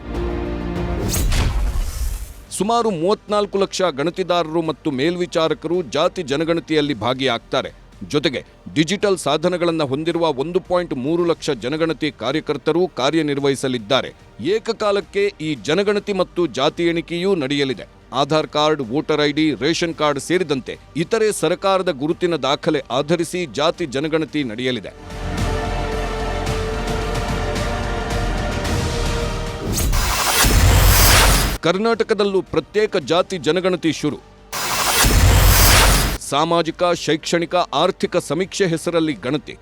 ಸುಮಾರು 34 ಲಕ್ಷ ಗಣತಿದಾರರು ಮತ್ತು ಮೇಲ್ವಿಚಾರಕರು ಜಾತಿ ಜನಗಣತಿಯಲ್ಲಿ ಭಾಗಿಯಾಗ್ತಾರೆ. ಜೊತೆಗೆ ಡಿಜಿಟಲ್ ಸಾಧನಗಳನ್ನು ಹೊಂದಿರುವ 1.3 ಲಕ್ಷ ಜನಗಣತಿ ಕಾರ್ಯಕರ್ತರು ಕಾರ್ಯನಿರ್ವಹಿಸಲಿದ್ದಾರೆ. ಏಕಕಾಲಕ್ಕೆ ಈ ಜನಗಣತಿ ಮತ್ತು ಜಾತಿ ಎಣಿಕೆಯೂ ನಡೆಯಲಿದೆ. Aadhaar card, voter ID, ration card ಸೇರಿದಂತೆ ಇತರೆ ಸರ್ಕಾರದ ಗುರುತಿನ ದಾಖಲೆ ಆಧರಿಸಿ ಜಾತಿ ಜನಗಣತಿ ನಡೆಯಲಿದೆ. ಕರ್ನಾಟಕದಲ್ಲೂ ಪ್ರತ್ಯೇಕ ಜಾತಿ ಜನಗಣತಿ ಶುರು. ಸಾಮಾಜಿಕ, ಶೈಕ್ಷಣಿಕ, ಆರ್ಥಿಕ ಸಮೀಕ್ಷೆ ಹೆಸರಲ್ಲಿ ಗಣತಿ.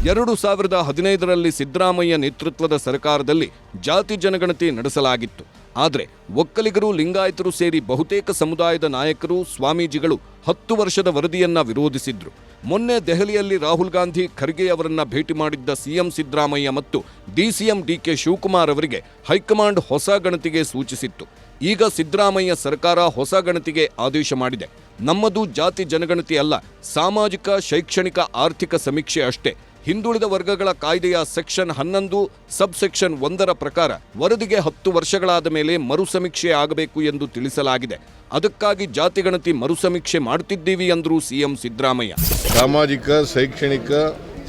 2015ರಲ್ಲಿ ಸಿದ್ದರಾಮಯ್ಯ ನೇತೃತ್ವದ ಸರ್ಕಾರದಲ್ಲಿ ಜಾತಿ ಜನಗಣತಿ ನಡೆಸಲಾಗಿತ್ತು. ಆದರೆ ಒಕ್ಕಲಿಗರು, ಲಿಂಗಾಯತರು ಸೇರಿ ಬಹುತೇಕ ಸಮುದಾಯದ ನಾಯಕರು, ಸ್ವಾಮೀಜಿಗಳು 10 ವರ್ಷದ ವರದಿಯನ್ನ ವಿರೋಧಿಸಿದ್ರು. ಮೊನ್ನೆ ದೆಹಲಿಯಲ್ಲಿ ರಾಹುಲ್ ಗಾಂಧಿ, ಖರ್ಗೆ ಅವರನ್ನ ಭೇಟಿ ಮಾಡಿದ್ದ ಸಿಎಂ ಸಿದ್ದರಾಮಯ್ಯ ಮತ್ತು ಡಿಸಿಎಂ ಡಿಕೆ ಶಿವಕುಮಾರ್ ಅವರಿಗೆ ಹೈಕಮಾಂಡ್ ಹೊಸ ಗಣತಿಗೆ ಸೂಚಿಸಿತ್ತು. ಈಗ ಸಿದ್ದರಾಮಯ್ಯ ಸರ್ಕಾರ ಹೊಸ ಗಣತಿಗೆ ಆದೇಶ ಮಾಡಿದೆ. ನಮ್ಮದು ಜಾತಿ ಜನಗಣತಿ ಅಲ್ಲ, ಸಾಮಾಜಿಕ, ಶೈಕ್ಷಣಿಕ, ಆರ್ಥಿಕ ಸಮೀಕ್ಷೆ ಅಷ್ಟೇ. ಹಿಂದುಳಿದ ವರ್ಗಗಳ ಕಾಯ್ದೆಯ ಸೆಕ್ಷನ್ 11 ಸಬ್ ಸೆಕ್ಷನ್ 1ರ ಪ್ರಕಾರ ವರದಿಗೆ 10 ವರ್ಷಗಳಾದ ಮೇಲೆ ಮರುಸಮೀಕ್ಷೆ ಆಗಬೇಕು ಎಂದು ತಿಳಿಸಲಾಗಿದೆ. ಅದಕ್ಕಾಗಿ ಜಾತಿ ಗಣತಿ ಮರುಸಮೀಕ್ಷೆ ಮಾಡುತ್ತಿದ್ದೀವಿ ಎಂದರು ಸಿಎಂ ಸಿದ್ದರಾಮಯ್ಯ. ಸಾಮಾಜಿಕ, ಶೈಕ್ಷಣಿಕ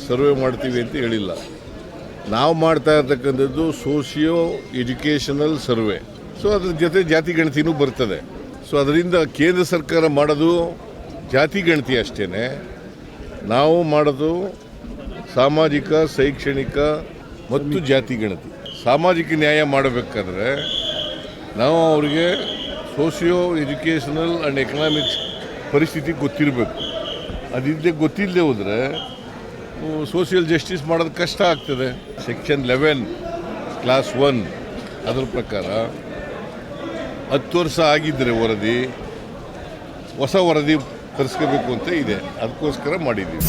ಸರ್ವೆ ಮಾಡ್ತೀವಿ ಅಂತ ಹೇಳಿಲ್ಲ. ನಾವು ಮಾಡ್ತಾ ಇರ್ತಕ್ಕಂಥದ್ದು ಸೋಷಿಯೋ ಎಜುಕೇಷನಲ್ ಸರ್ವೆ. ಸೊ ಅದ್ರ ಜೊತೆ ಜಾತಿ ಗಣತಿನೂ ಬರ್ತದೆ. ಸೊ ಅದರಿಂದ ಕೇಂದ್ರ ಸರ್ಕಾರ ಮಾಡೋದು ಜಾತಿ ಗಣತಿ ಅಷ್ಟೇ. ನಾವು ಮಾಡೋದು ಸಾಮಾಜಿಕ, ಶೈಕ್ಷಣಿಕ ಮತ್ತು ಜಾತಿ ಗಣತಿ. ಸಾಮಾಜಿಕ ನ್ಯಾಯ ಮಾಡಬೇಕಾದ್ರೆ ನಾವು ಅವರಿಗೆ ಸೋಷಿಯೋ ಎಜುಕೇಷನಲ್ ಆ್ಯಂಡ್ ಎಕನಾಮಿಕ್ಸ್ ಪರಿಸ್ಥಿತಿ ಗೊತ್ತಿರಬೇಕು. ಅದಿದ್ದೇ ಗೊತ್ತಿಲ್ಲದೆ ಹೋದರೆ ಸೋಷಿಯಲ್ ಜಸ್ಟಿಸ್ ಮಾಡೋದು ಕಷ್ಟ ಆಗ್ತದೆ. ಸೆಕ್ಷನ್ 11 ಕ್ಲಾಸ್ 1 ಅದರ ಪ್ರಕಾರ 10 ವರ್ಷ ಆಗಿದ್ದರೆ ವರದಿ, ಹೊಸ ವರದಿ ತರಿಸ್ಕೋಬೇಕು ಅಂತ ಇದೆ. ಅದಕ್ಕೋಸ್ಕರ ಮಾಡಿದ್ದೀವಿ.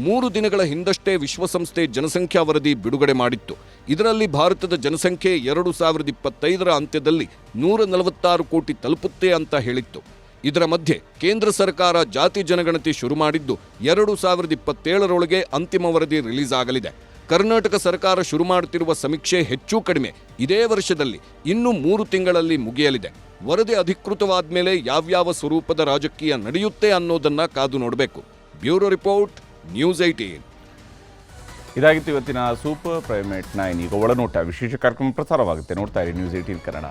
3 ದಿನಗಳ ಹಿಂದಷ್ಟೇ ವಿಶ್ವಸಂಸ್ಥೆ ಜನಸಂಖ್ಯಾ ವರದಿ ಬಿಡುಗಡೆ ಮಾಡಿತ್ತು. ಇದರಲ್ಲಿ ಭಾರತದ ಜನಸಂಖ್ಯೆ 2025ರ ಅಂತ್ಯದಲ್ಲಿ 146 ಕೋಟಿ ತಲುಪುತ್ತೆ ಅಂತ ಹೇಳಿತ್ತು. ಇದರ ಮಧ್ಯೆ ಕೇಂದ್ರ ಸರ್ಕಾರ ಜಾತಿ ಜನಗಣತಿ ಶುರು ಮಾಡಿದ್ದು 2027ರೊಳಗೆ ಅಂತಿಮ ವರದಿ ರಿಲೀಸ್ ಆಗಲಿದೆ. ಕರ್ನಾಟಕ ಸರ್ಕಾರ ಶುರು ಮಾಡುತ್ತಿರುವ ಸಮೀಕ್ಷೆ ಹೆಚ್ಚು ಕಡಿಮೆ ಇದೇ ವರ್ಷದಲ್ಲಿ ಇನ್ನು 3 ತಿಂಗಳಲ್ಲಿ ಮುಗಿಯಲಿದೆ. ವರದಿ ಅಧಿಕೃತವಾದ ಮೇಲೆ ಯಾವ್ಯಾವ ಸ್ವರೂಪದ ರಾಜಕೀಯ ನಡೆಯುತ್ತೆ ಅನ್ನೋದನ್ನ ಕಾದು ನೋಡಬೇಕು. Bureau report, news 18. ಇದಾಗಿತ್ತು ಇವತ್ತಿನ ಸೂಪರ್ ಪ್ರೈಮ್ 9 ಈಗ ಒಳನೋಟ ವಿಶೇಷ ಕಾರ್ಯಕ್ರಮ ಪ್ರಸಾರವಾಗುತ್ತೆ. ನೋಡ್ತಾ ಇರಿ ನ್ಯೂಸ್ 18 ಕನ್ನಡ.